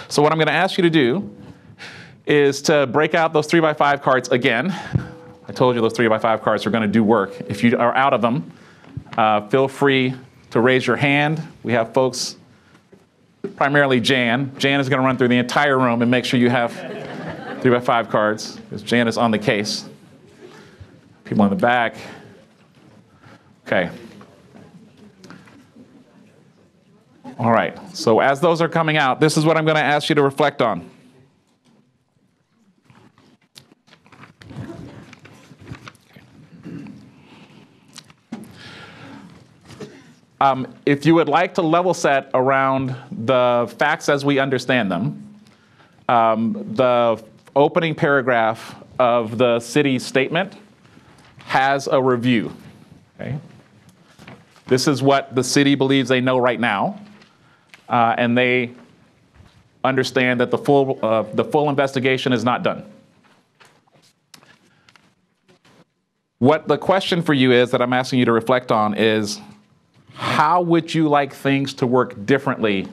So what I'm going to ask you to do is to break out those 3x5 cards again. I told you those 3x5 cards are going to do work. If you are out of them, feel free to raise your hand. We have folks, primarily Jan. Jan is going to run through the entire room and make sure you have 3x5 cards, because Jan is on the case. People in the back. Okay. All right, so as those are coming out, this is what I'm going to ask you to reflect on. If you would like to level set around the facts as we understand them, the opening paragraph of the city statement has a review. Okay? This is what the city believes they know right now, and they understand that the full investigation is not done. What the question for you is that I'm asking you to reflect on is, how would you like things to work differently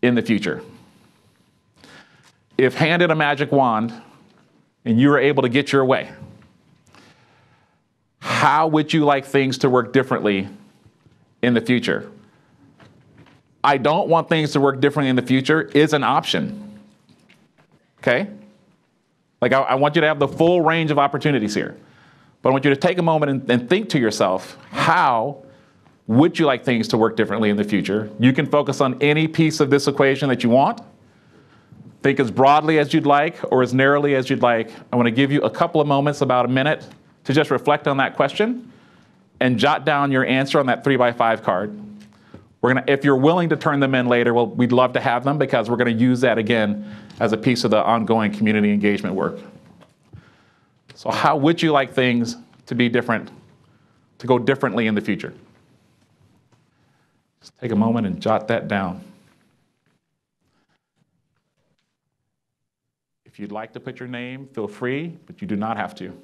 in the future? If handed a magic wand and you were able to get your way, how would you like things to work differently in the future? I don't want things to work differently in the future is an option. Okay? Like I want you to have the full range of opportunities here. But I want you to take a moment and think to yourself, how would you like things to work differently in the future? You can focus on any piece of this equation that you want. Think as broadly as you'd like or as narrowly as you'd like. I want to give you a couple of moments, about a minute, to just reflect on that question and jot down your answer on that 3x5 card. If you're willing to turn them in later, well, we'd love to have them, because we're going to use that again as a piece of the ongoing community engagement work. So how would you like things to be different, to go differently in the future? Just take a moment and jot that down. If you'd like to put your name, feel free, but you do not have to.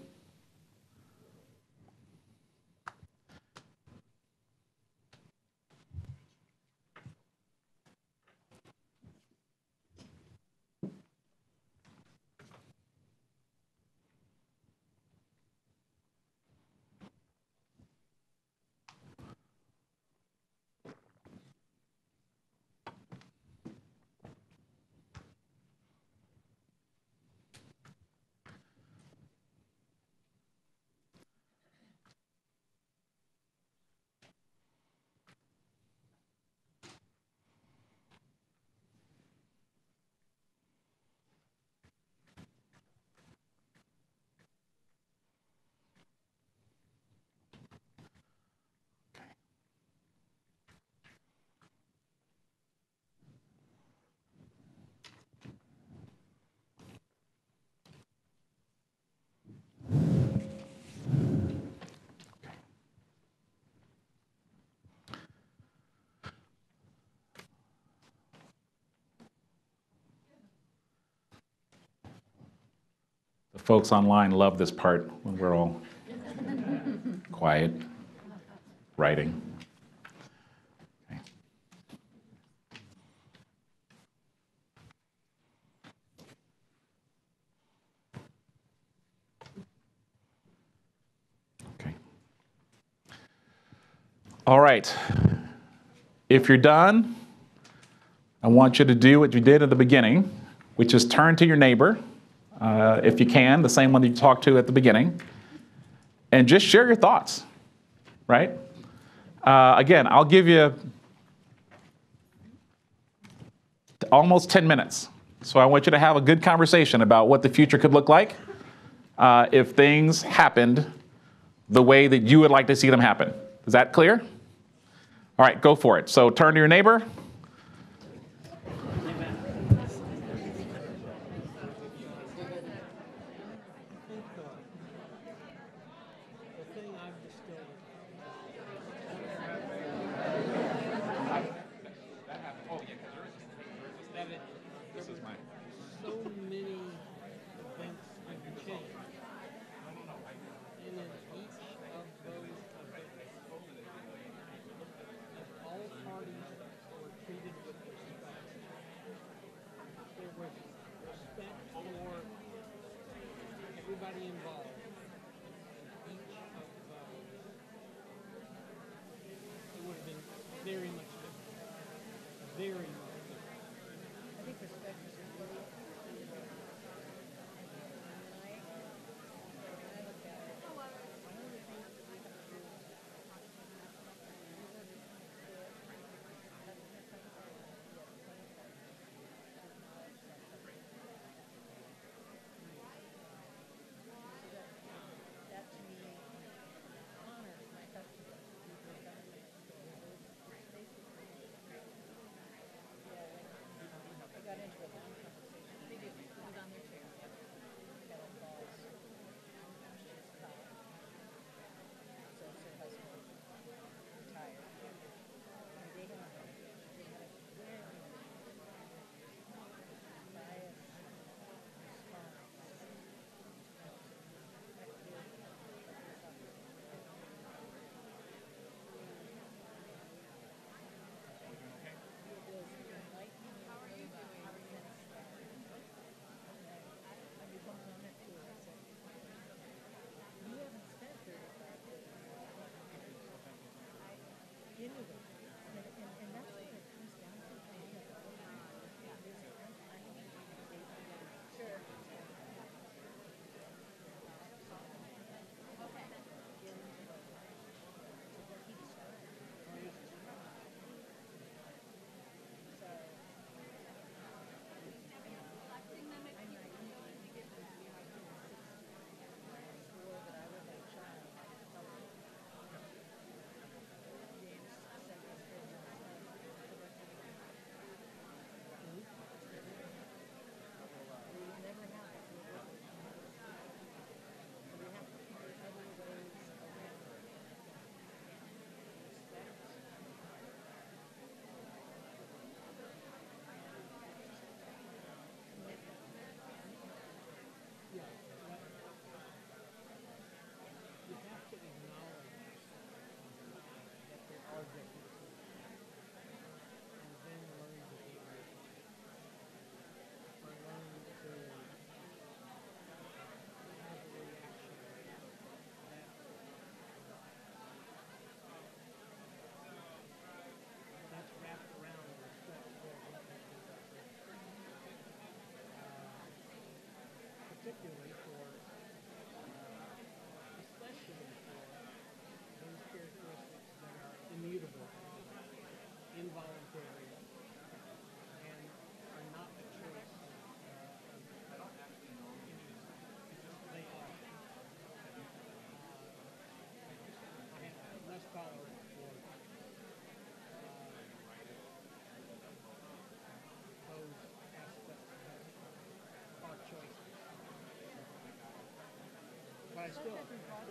The folks online love this part when we're all quiet, writing. Okay. Okay. All right. If you're done, I want you to do what you did at the beginning, which is turn to your neighbor, if you can, the same one that you talked to at the beginning, and just share your thoughts, right? Again, I'll give you almost 10 minutes. So I want you to have a good conversation about what the future could look like if things happened the way that you would like to see them happen. Is that clear? All right, go for it. So turn to your neighbor. Everybody involved, each of those, it would have been very much different. Very much different. I think respect is important. Particularly for, especially for those characteristics that are immutable, involuntary, and are not a choice. They are. I have less tolerance for those aspects that are choices. But I still try.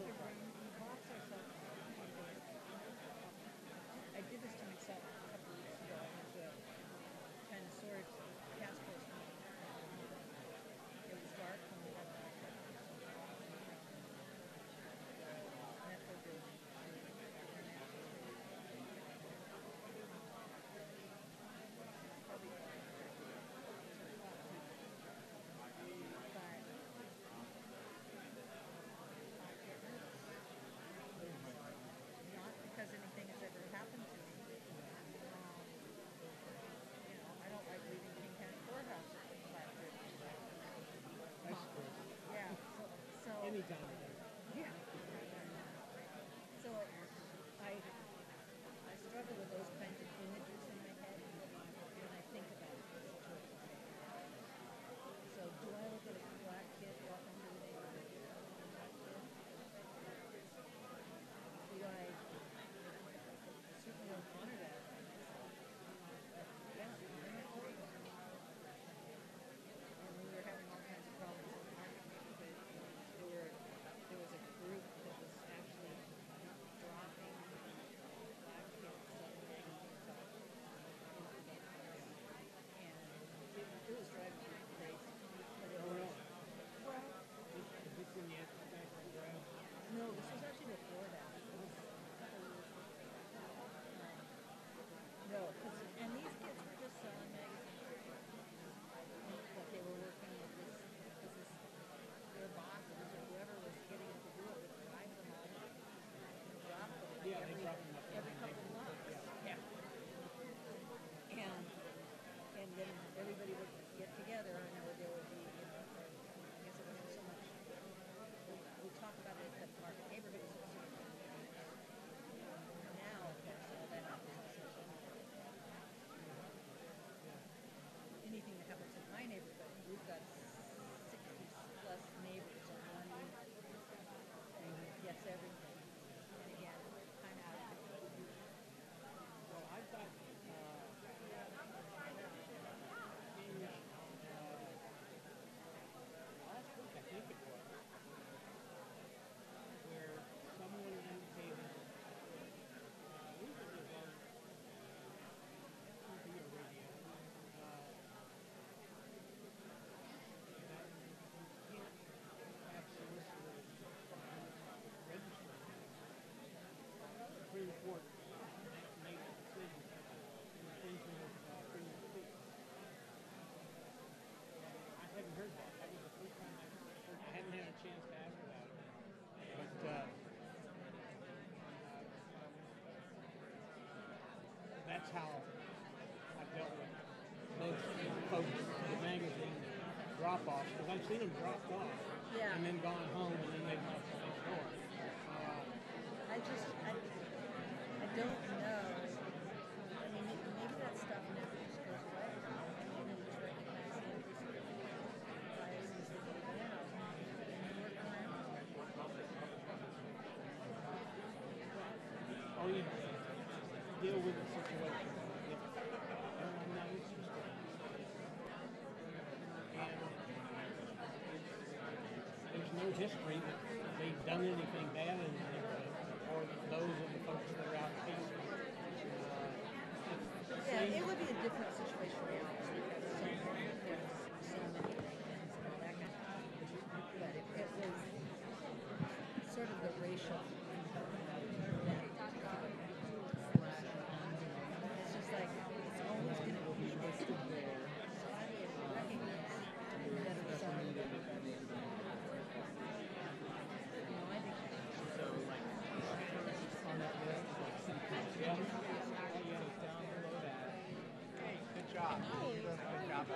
I did this to myself a couple of weeks ago. I went to a kind of sort of task force meeting. It was dark when we had a Metro building. Not because anything has ever happened to me, drop-offs, because I've seen them dropped off Yeah. and then gone home and then they've knocked on the door. I don't know. I mean, maybe that stuff never just goes away. Maybe you just recognize the priorities that go down and work around them. Or you deal with the situation. I'm not interested. And there's no history that they've done anything bad in the neighborhood, or that those are the folks that are out peaceful. Yeah, it would be a different situation now because there's so many things and all that kind of stuff. But it was sort of the racial. It's just like it's always going to be listed there. So how do you recognize that it was something? I think. So, like, on that list, like City Council, down below that. Hey, good job. Good job.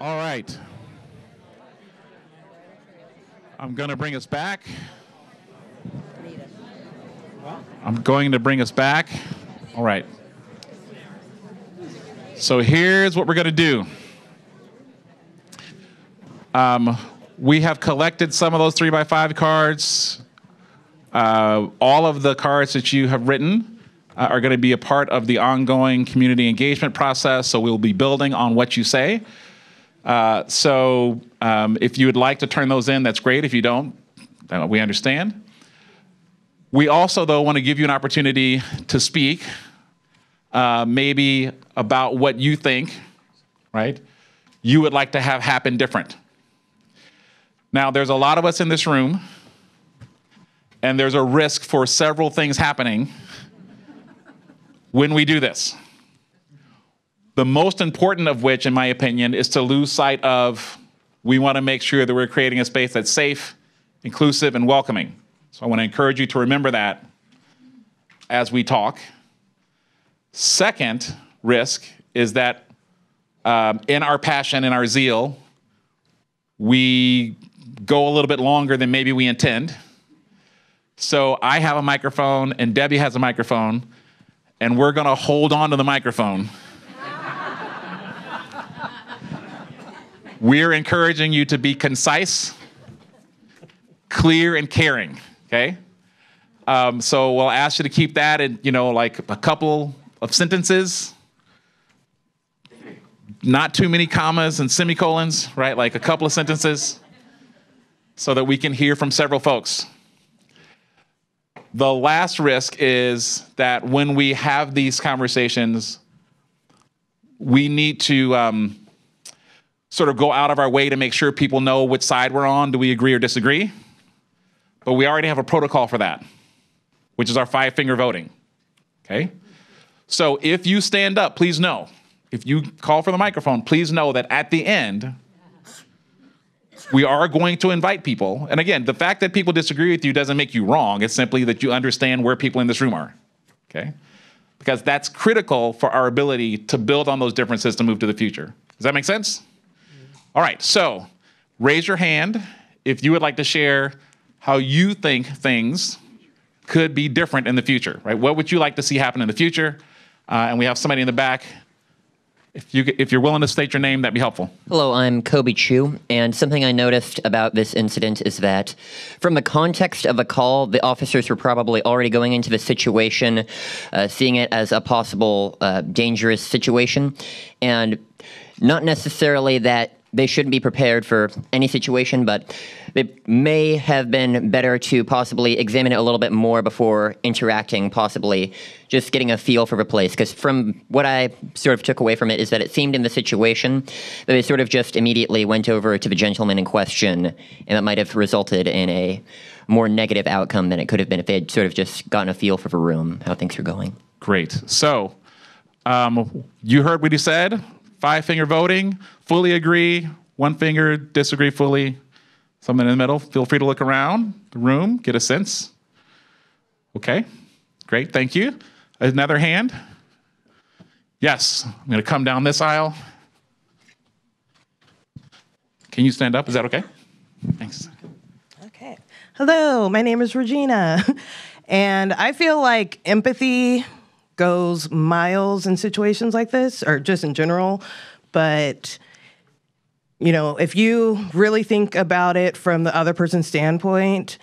All right. I'm going to bring us back. I'm going to bring us back. All right. So here's what we're going to do. We have collected some of those 3x5 cards. All of the cards that you have written are going to be a part of the ongoing community engagement process, so we'll be building on what you say. So if you would like to turn those in, that's great. If you don't, we understand. We also, though, want to give you an opportunity to speak, maybe about what you think, right, you would like to have happen different. Now, there's a lot of us in this room, and there's a risk for several things happening when we do this. The most important of which, in my opinion, is to lose sight of we want to make sure that we're creating a space that's safe, inclusive, and welcoming. So I want to encourage you to remember that as we talk. Second risk is that in our passion, in our zeal, we go a little bit longer than maybe we intend. So I have a microphone and Debbie has a microphone, and we're going to hold on to the microphone. We're encouraging you to be concise, clear, and caring, okay? So we'll ask you to keep that in, like a couple of sentences, not too many commas and semicolons, right? Like a couple of sentences so that we can hear from several folks. The last risk is that when we have these conversations, we need to sort of go out of our way to make sure people know which side we're on. Do we agree or disagree? But we already have a protocol for that, which is our Fivefinger Voting, okay? So if you stand up, please know. If you call for the microphone, please know that at the end, we are going to invite people. And again, the fact that people disagree with you doesn't make you wrong. It's simply that you understand where people in this room are, okay? Because that's critical for our ability to build on those differences to move to the future. Does that make sense? All right, so raise your hand if you would like to share how you think things could be different in the future, right? What would you like to see happen in the future? And we have somebody in the back. If you're willing to state your name, that'd be helpful. Hello, I'm Kobe Chu, and something I noticed about this incident is that from the context of the call, the officers were probably already going into the situation, seeing it as a possible dangerous situation, and not necessarily that they shouldn't be prepared for any situation, but it may have been better to possibly examine it a little bit more before interacting, possibly just getting a feel for the place. Because from what I sort of took away from it is that it seemed in the situation that they sort of just immediately went over to the gentleman in question, and that might have resulted in a more negative outcome than it could have been if they had sort of just gotten a feel for the room, how things were going. Great. So You heard what he said. Five-finger voting. Fully agree. One finger disagree fully. Someone in the middle. Feel free to look around the room, get a sense. Okay, great, thank you. Another hand. Yes, I'm going to come down this aisle. Can you stand up? Is that okay? Thanks. Okay. Hello, my name is Regina, and I feel like empathy goes miles in situations like this, or just in general, but you know, if you really think about it from the other person's standpoint,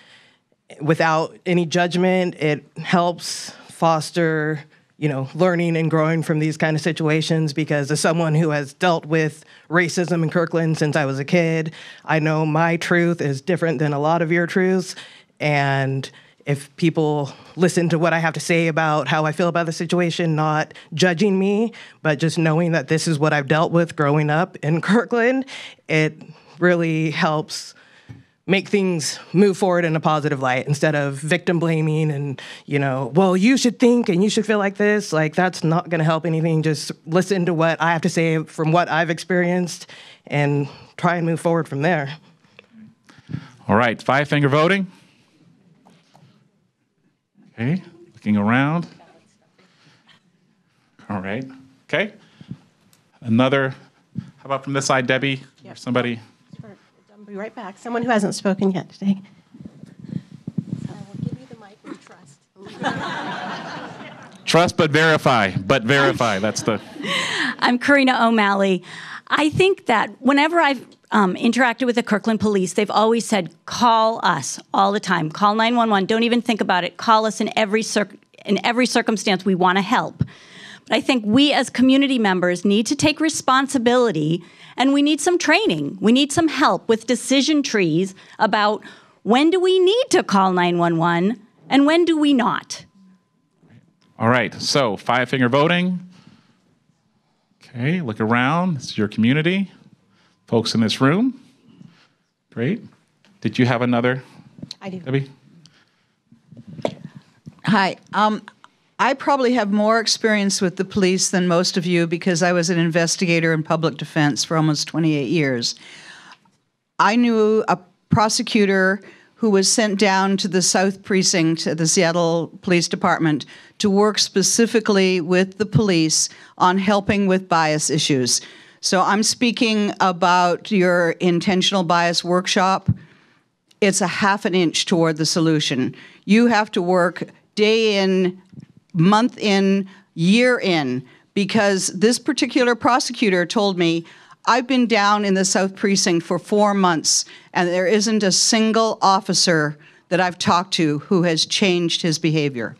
without any judgment, it helps foster, you know, learning and growing from these kind of situations, because as someone who has dealt with racism in Kirkland since I was a kid, I know my truth is different than a lot of your truths. And if people listen to what I have to say about how I feel about the situation, not judging me, but just knowing that this is what I've dealt with growing up in Kirkland, it really helps make things move forward in a positive light instead of victim blaming and, you know, well, you should think and you should feel like this. Like, that's not going to help anything. Just listen to what I have to say from what I've experienced and try and move forward from there. All right, five-finger voting. Okay, looking around. All right, okay. Another, how about from this side, Debbie, or somebody? I'll be right back. Someone who hasn't spoken yet today. I will give you the mic and trust. Trust but verify, that's the... I'm Karina O'Malley. I think that whenever I've interacted with the Kirkland police, they've always said, call us all the time. Call 911. Don't even think about it. Call us in every circumstance. We want to help. But I think we as community members need to take responsibility, and we need some training. We need some help with decision trees about when do we need to call 911 and when do we not. All right, so five-finger voting. Okay, look around. This is your community. Folks in this room. Great. Did you have another? I do. Debbie? Hi. I probably have more experience with the police than most of you because I was an investigator in public defense for almost 28 years. I knew a prosecutor who was sent down to the South Precinct at the Seattle Police Department to work specifically with the police on helping with bias issues. So I'm speaking about your intentional bias workshop. It's a half an inch toward the solution. You have to work day in, month in, year in, because this particular prosecutor told me, I've been down in the South Precinct for 4 months, and there isn't a single officer that I've talked to who has changed his behavior.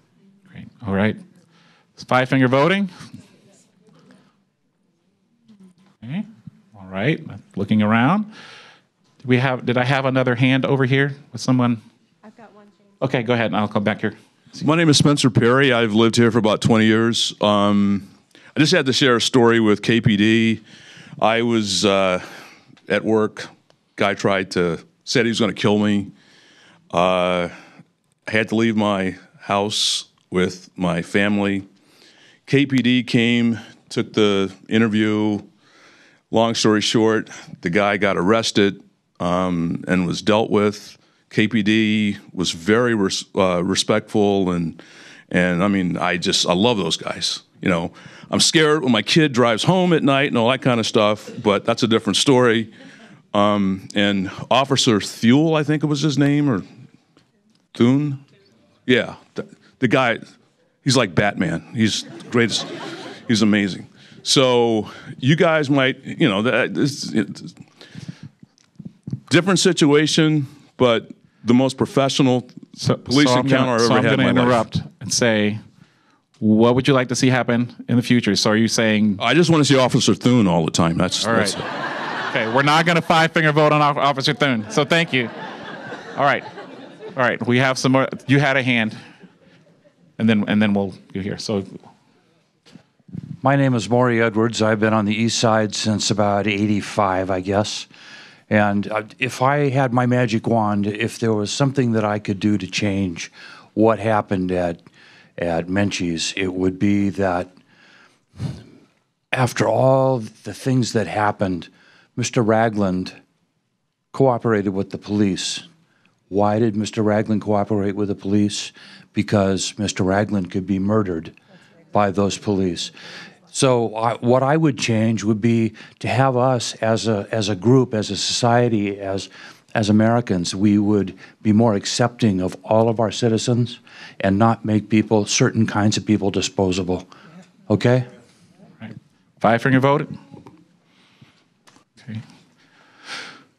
Great. All right. It's five-finger voting. Okay. All right. Looking around. Did I have another hand over here with someone? I've got one, James. Okay, go ahead, and I'll come back here. My name is Spencer Perry. I've lived here for about 20 years. I just had to share a story with KPD. I was at work. Guy said he was going to kill me. I had to leave my house with my family. KPD came, took the interview. Long story short, the guy got arrested and was dealt with. KPD was very respectful, and I mean, I love those guys. You know, I'm scared when my kid drives home at night and all that kind of stuff, but that's a different story. And Officer Thule, I think it was his name, or Thune? Yeah, the guy, he's like Batman. He's the greatest. He's amazing. So you guys might, you know, different situation, but the most professional police encounter I ever had in my life. So I'm going to interrupt and say, what would you like to see happen in the future? So are you saying... I just want to see Officer Thune all the time. That's all right. That's it. Okay, we're not going to five-finger vote on Officer Thune, so thank you. All right. All right, we have some more. You had a hand, and then we'll go here. So... My name is Maury Edwards. I've been on the east side since about 85, I guess. And if I had my magic wand, if there was something that I could do to change what happened at Menchie's, it would be that after all the things that happened, Mr. Ragland cooperated with the police. Why did Mr. Ragland cooperate with the police? Because Mr. Ragland could be murdered by those police. So what I would change would be to have us as a group, as a society, as Americans, we would be more accepting of all of our citizens and not make certain kinds of people disposable. Okay? Right. Fivefinger Voting. Okay.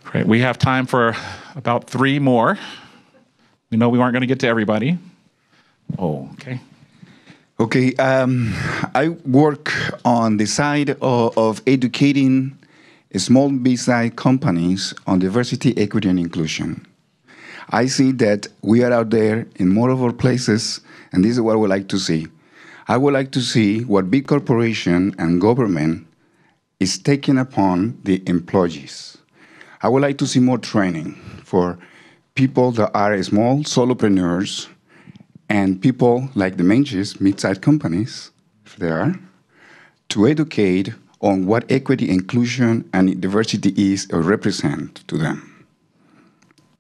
Great. We have time for about 3 more. We know we weren't going to get to everybody. Oh, okay. Okay, I work on the side of educating small business companies on diversity, equity, and inclusion. I see that we are out there in more of our places, and this is what I would like to see. I would like to see what big corporation and government is taking upon the employees. I would like to see more training for people that are small solopreneurs and people like the Manges, mid-sized companies, if there are, to educate on what equity, inclusion, and diversity is or represent to them.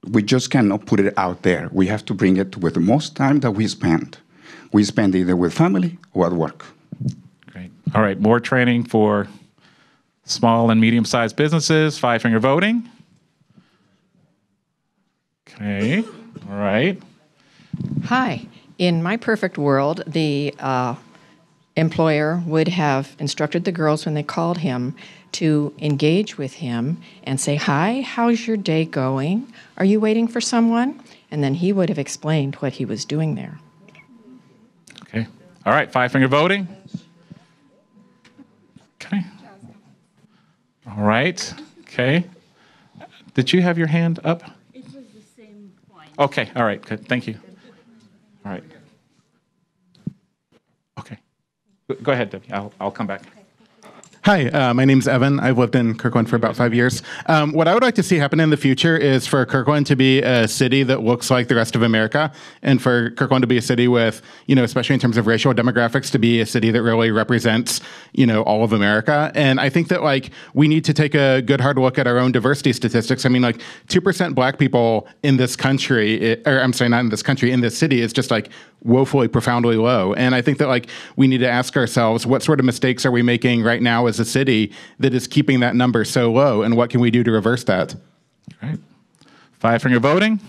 We just cannot put it out there. We have to bring it with the most time that we spend. We spend either with family or at work. Great. All right, more training for small and medium-sized businesses, Fivefinger Voting. Okay, all right. Hi. In my perfect world, the employer would have instructed the girls when they called him to engage with him and say, "Hi, how's your day going? Are you waiting for someone?" And then he would have explained what he was doing there. Okay. All right, Fivefinger Voting. Okay. All right. Okay. Did you have your hand up? It was the same point. Okay. All right. Good. Thank you. All right. Okay. Go ahead, Debbie. I'll come back. Hi, my name's Evan. I've lived in Kirkland for about 5 years. What I would like to see happen in the future is for Kirkland to be a city that looks like the rest of America, and for Kirkland to be a city with, especially in terms of racial demographics, to be a city that really represents, all of America. And I think that, we need to take a good hard look at our own diversity statistics. I mean, 2% black people in this country, not in this country, in this city is just, woefully, profoundly low. And I think that, we need to ask ourselves, what sort of mistakes are we making right now as a city that is keeping that number so low, and what can we do to reverse that? All right. Fivefinger Voting.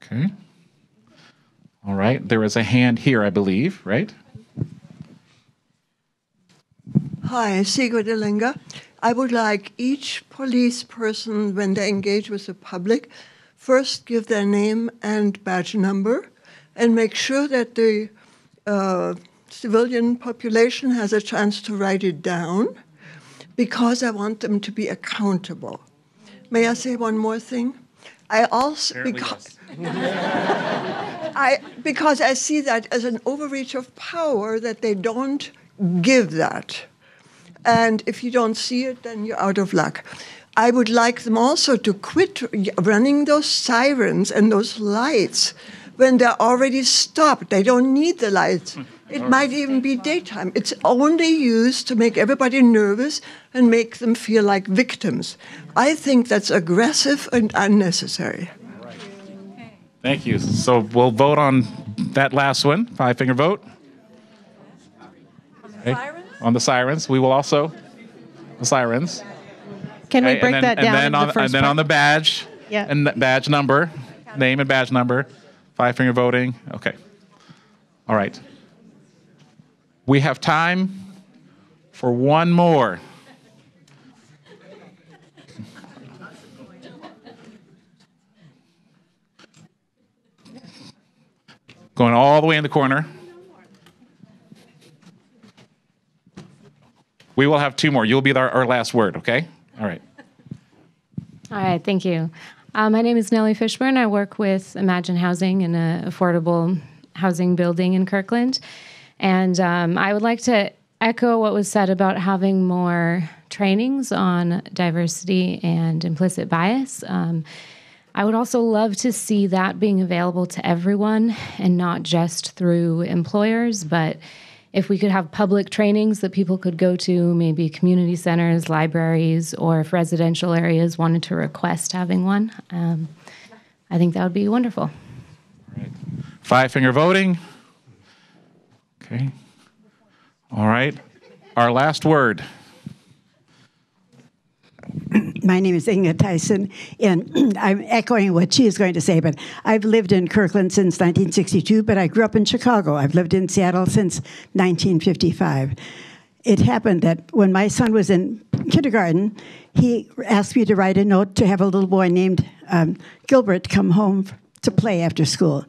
Okay. All right. There is a hand here, I believe, right? Hi, Sigrid Ellinger. I would like each police person, when they engage with the public, first give their name and badge number and make sure that the civilian population has a chance to write it down, because I want them to be accountable. May I say one more thing? I also, because I see that as an overreach of power, that they don't give that. And if you don't see it, then you're out of luck. I would like them also to quit running those sirens and those lights when they're already stopped. They don't need the lights. It might even be daytime. It's only used to make everybody nervous and make them feel like victims. I think that's aggressive and unnecessary. Thank you. So we'll vote on that last one, Fivefinger Vote. On the sirens. We will also, the sirens. Can we break that down? And then on the badge, and the badge number, name and badge number, Fivefinger Voting. Okay. All right. We have time for one more. Going all the way in the corner. We will have 2 more. You'll be our last word, okay? All right. All right, thank you. My name is Nellie Fishburne. I work with Imagine Housing in an affordable housing building in Kirkland. And I would like to echo what was said about having more trainings on diversity and implicit bias. I would also love to see that being available to everyone and not just through employers, but if we could have public trainings that people could go to, maybe community centers, libraries, or if residential areas wanted to request having one, I think that would be wonderful. Fivefinger voting. Okay. All right. Our last word. My name is Inga Tyson, and I'm echoing what she is going to say, but I've lived in Kirkland since 1962, but I grew up in Chicago. I've lived in Seattle since 1955. It happened that when my son was in kindergarten, he asked me to write a note to have a little boy named Gilbert come home to play after school.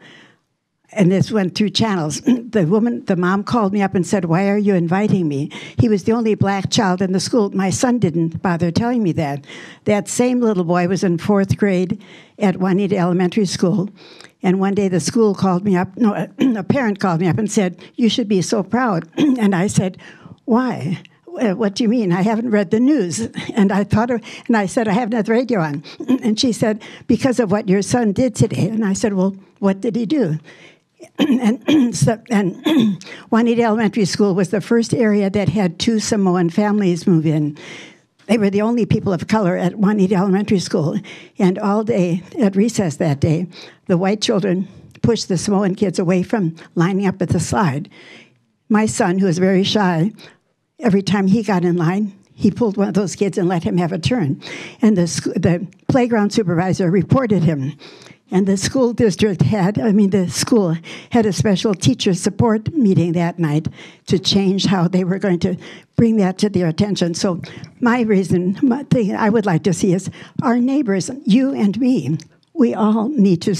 And this went through channels. The mom called me up and said, "Why are you inviting me?" He was the only black child in the school. My son didn't bother telling me that. That same little boy was in 4th grade at Juanita Elementary School. And one day the school called me up, a parent called me up and said, "You should be so proud." And I said, "Why? What do you mean? I haven't read the news." And I said, "I haven't had the radio on." And she said, "Because of what your son did today." And I said, "Well, what did he do?" And Juanita Elementary School was the first area that had 2 Samoan families move in. They were the only people of color at Juanita Elementary School. And all day, at recess that day, the white children pushed the Samoan kids away from lining up at the slide. My son, who was very shy, every time he got in line, he pulled one of those kids and let him have a turn. And the playground supervisor reported him. And the school had a special teacher support meeting that night to change how they were going to bring that to their attention. So my thing I would like to see is our neighbors, you and me, we all need to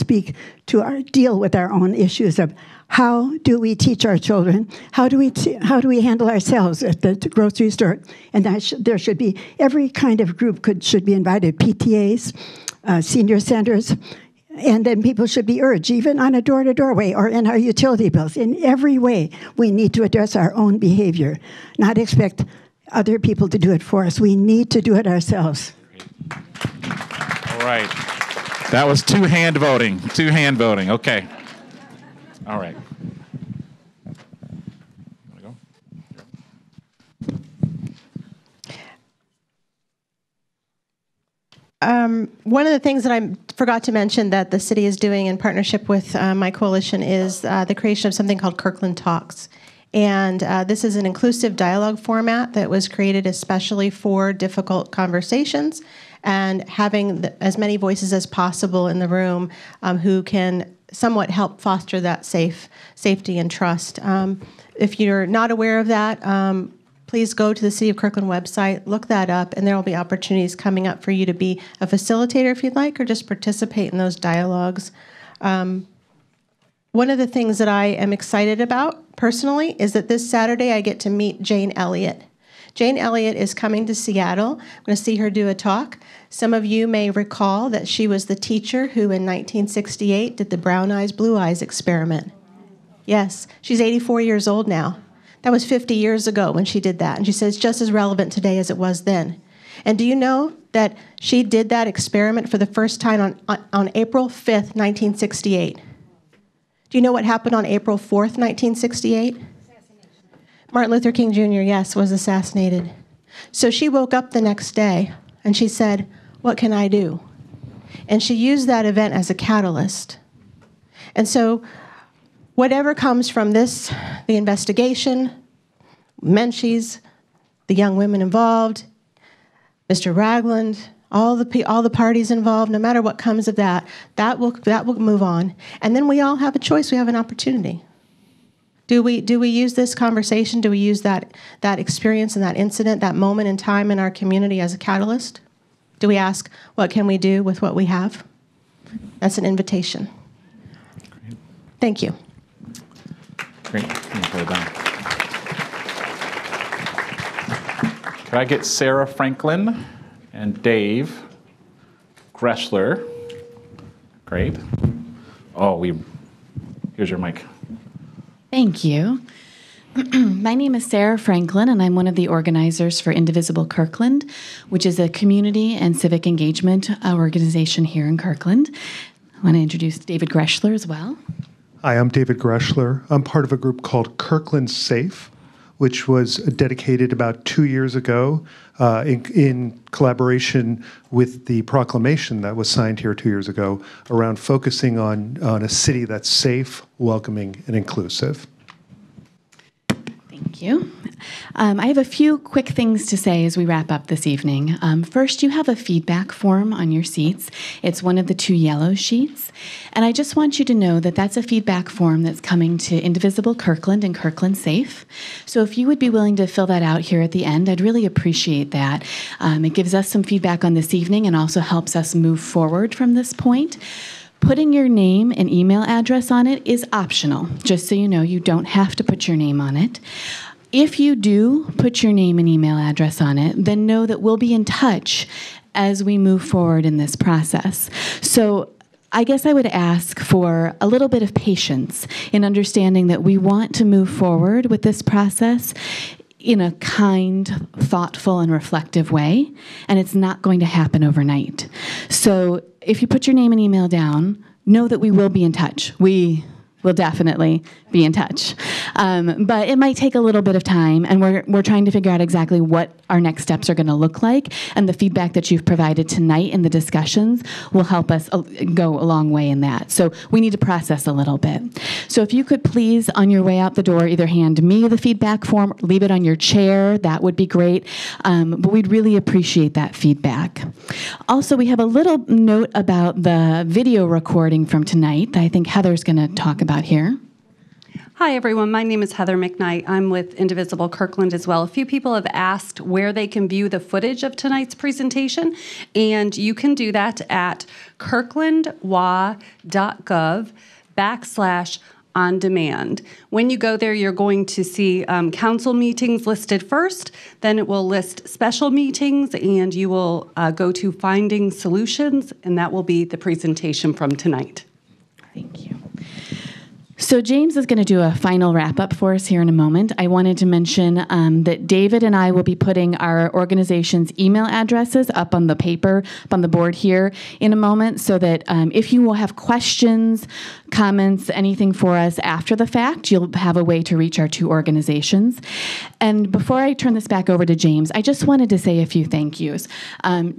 deal with our own issues of how do we teach our children? How do we handle ourselves at the grocery store? And there should be, every kind of group should be invited, PTAs, senior centers. And then people should be urged, even on a door-to-door way or in our utility bills. In every way, we need to address our own behavior, not expect other people to do it for us. We need to do it ourselves. All right. That was two-hand voting. Two-hand voting. Okay. All right. One of the things that I forgot to mention that the city is doing in partnership with my coalition is the creation of something called Kirkland Talks. And this is an inclusive dialogue format that was created especially for difficult conversations and having as many voices as possible in the room who can somewhat help foster that safety and trust. If you're not aware of that, please go to the City of Kirkland website, look that up, and there will be opportunities coming up for you to be a facilitator if you'd like, or just participate in those dialogues. One of the things that I am excited about personally is that this Saturday I get to meet Jane Elliott. Jane Elliott is coming to Seattle. I'm going to see her do a talk. Some of you may recall that she was the teacher who in 1968 did the brown eyes, blue eyes experiment. Yes, she's 84 years old now. That was 50 years ago when she did that. And she says it's just as relevant today as it was then. And do you know that she did that experiment for the first time on April 5th, 1968? Do you know what happened on April 4th, 1968? Martin Luther King Jr., yes, was assassinated. So she woke up the next day and she said, "What can I do?" And she used that event as a catalyst. And so whatever comes from this, the investigation, Menchie's, the young women involved, Mr. Ragland, all the parties involved, no matter what comes of that, that will move on. And then we all have a choice. We have an opportunity. Do we use this conversation? Do we use that experience and that incident, that moment in time in our community as a catalyst? Do we ask, what can we do with what we have? That's an invitation. Great. Thank you. Great. Could I get Sarah Franklin and Dave Gressler? Great. Oh, here's your mic. Thank you. My name is Sarah Franklin, and I'm one of the organizers for Indivisible Kirkland, which is a community and civic engagement organization here in Kirkland. I want to introduce David Greschler as well. Hi, I'm David Greschler. I'm part of a group called KirklandSafe, which was dedicated about 2 years ago in collaboration with the proclamation that was signed here 2 years ago around focusing on a city that's safe, welcoming, and inclusive. Thank you. I have a few quick things to say as we wrap up this evening. First, you have a feedback form on your seats. It's one of the 2 yellow sheets. And I just want you to know that that's a feedback form that's coming to Indivisible Kirkland and KirklandSafe. So if you would be willing to fill that out here at the end, I'd really appreciate that. It gives us some feedback on this evening and also helps us move forward from this point. Putting your name and email address on it is optional. Just so you know, you don't have to put your name on it. If you do put your name and email address on it, then know that we'll be in touch as we move forward in this process. So I guess I would ask for a little bit of patience in understanding that we want to move forward with this process in a kind, thoughtful, and reflective way, and it's not going to happen overnight. So if you put your name and email down, know that we will be in touch. We will definitely be in touch. But it might take a little bit of time, and we're trying to figure out exactly what our next steps are going to look like, and the feedback that you've provided tonight in the discussions will help us go a long way in that. So we need to process a little bit. So if you could please, on your way out the door, either hand me the feedback form, leave it on your chair, that would be great. But we'd really appreciate that feedback. Also, we have a little note about the video recording from tonight that I think Heather's going to talk about here. Hi, everyone. My name is Heather McKnight. I'm with Indivisible Kirkland as well. A few people have asked where they can view the footage of tonight's presentation, and you can do that at kirklandwa.gov/on-demand. When you go there, you're going to see council meetings listed first. Then it will list special meetings, and you will go to Finding Solutions, and that will be the presentation from tonight. Thank you. So James is going to do a final wrap-up for us here in a moment. I wanted to mention that David and I will be putting our organization's email addresses up on the paper, up on the board here in a moment, so that if you will have questions, comments, anything for us after the fact, you'll have a way to reach our 2 organizations. And before I turn this back over to James, I just wanted to say a few thank yous.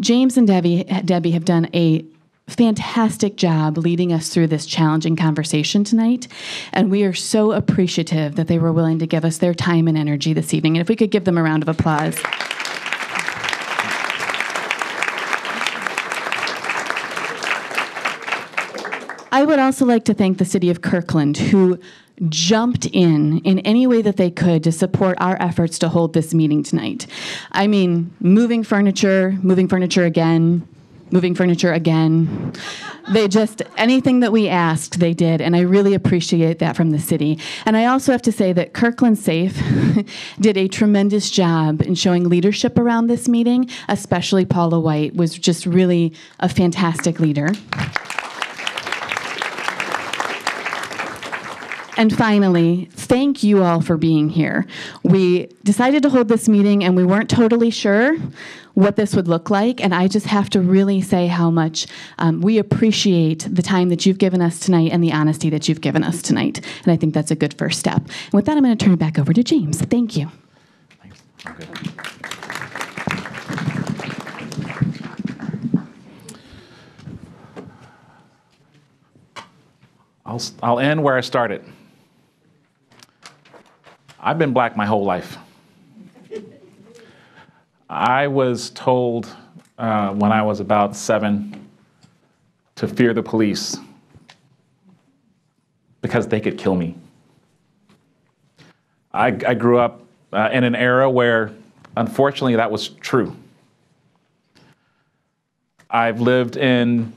James and Debbie have done a fantastic job leading us through this challenging conversation tonight, and we are so appreciative that they were willing to give us their time and energy this evening. And if we could give them a round of applause. I would also like to thank the City of Kirkland, who jumped in any way that they could to support our efforts to hold this meeting tonight. I mean, moving furniture again, They just, anything that we asked, they did, and I really appreciate that from the city. And I also have to say that KirklandSafe did a tremendous job in showing leadership around this meeting, especially Paula White was just really a fantastic leader. And finally, thank you all for being here. We decided to hold this meeting and we weren't totally sure what this would look like, and I just have to really say how much we appreciate the time that you've given us tonight and the honesty that you've given us tonight, and I think that's a good first step. And with that, I'm going to turn it back over to James. Thank you. Thanks. Okay. I'll end where I started. I've been black my whole life. I was told when I was about 7 to fear the police because they could kill me. I grew up in an era where, unfortunately, that was true. I've lived in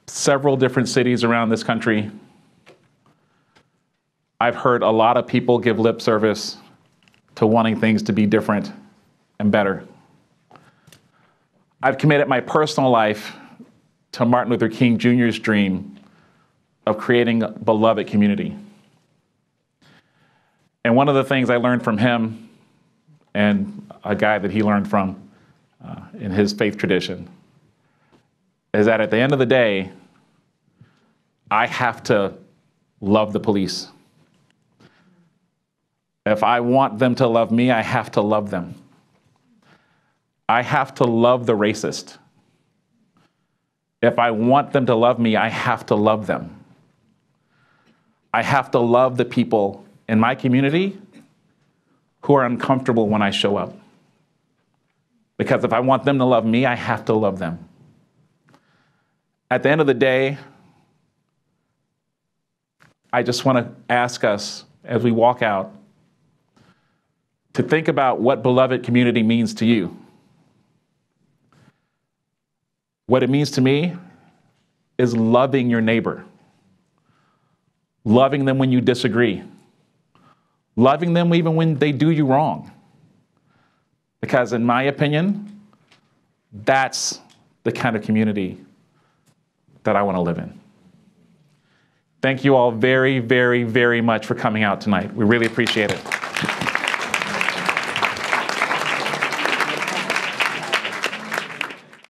several different cities around this country. I've heard a lot of people give lip service to wanting things to be different and better. I've committed my personal life to Martin Luther King Jr.'s dream of creating a beloved community. And one of the things I learned from him and a guy that he learned from in his faith tradition is that at the end of the day, I have to love the police. If I want them to love me, I have to love them. I have to love the racist. If I want them to love me, I have to love them. I have to love the people in my community who are uncomfortable when I show up. Because if I want them to love me, I have to love them. At the end of the day, I just want to ask us as we walk out to think about what beloved community means to you. What it means to me is loving your neighbor, loving them when you disagree, loving them even when they do you wrong. Because in my opinion, that's the kind of community that I want to live in. Thank you all very, very, very much for coming out tonight. We really appreciate it.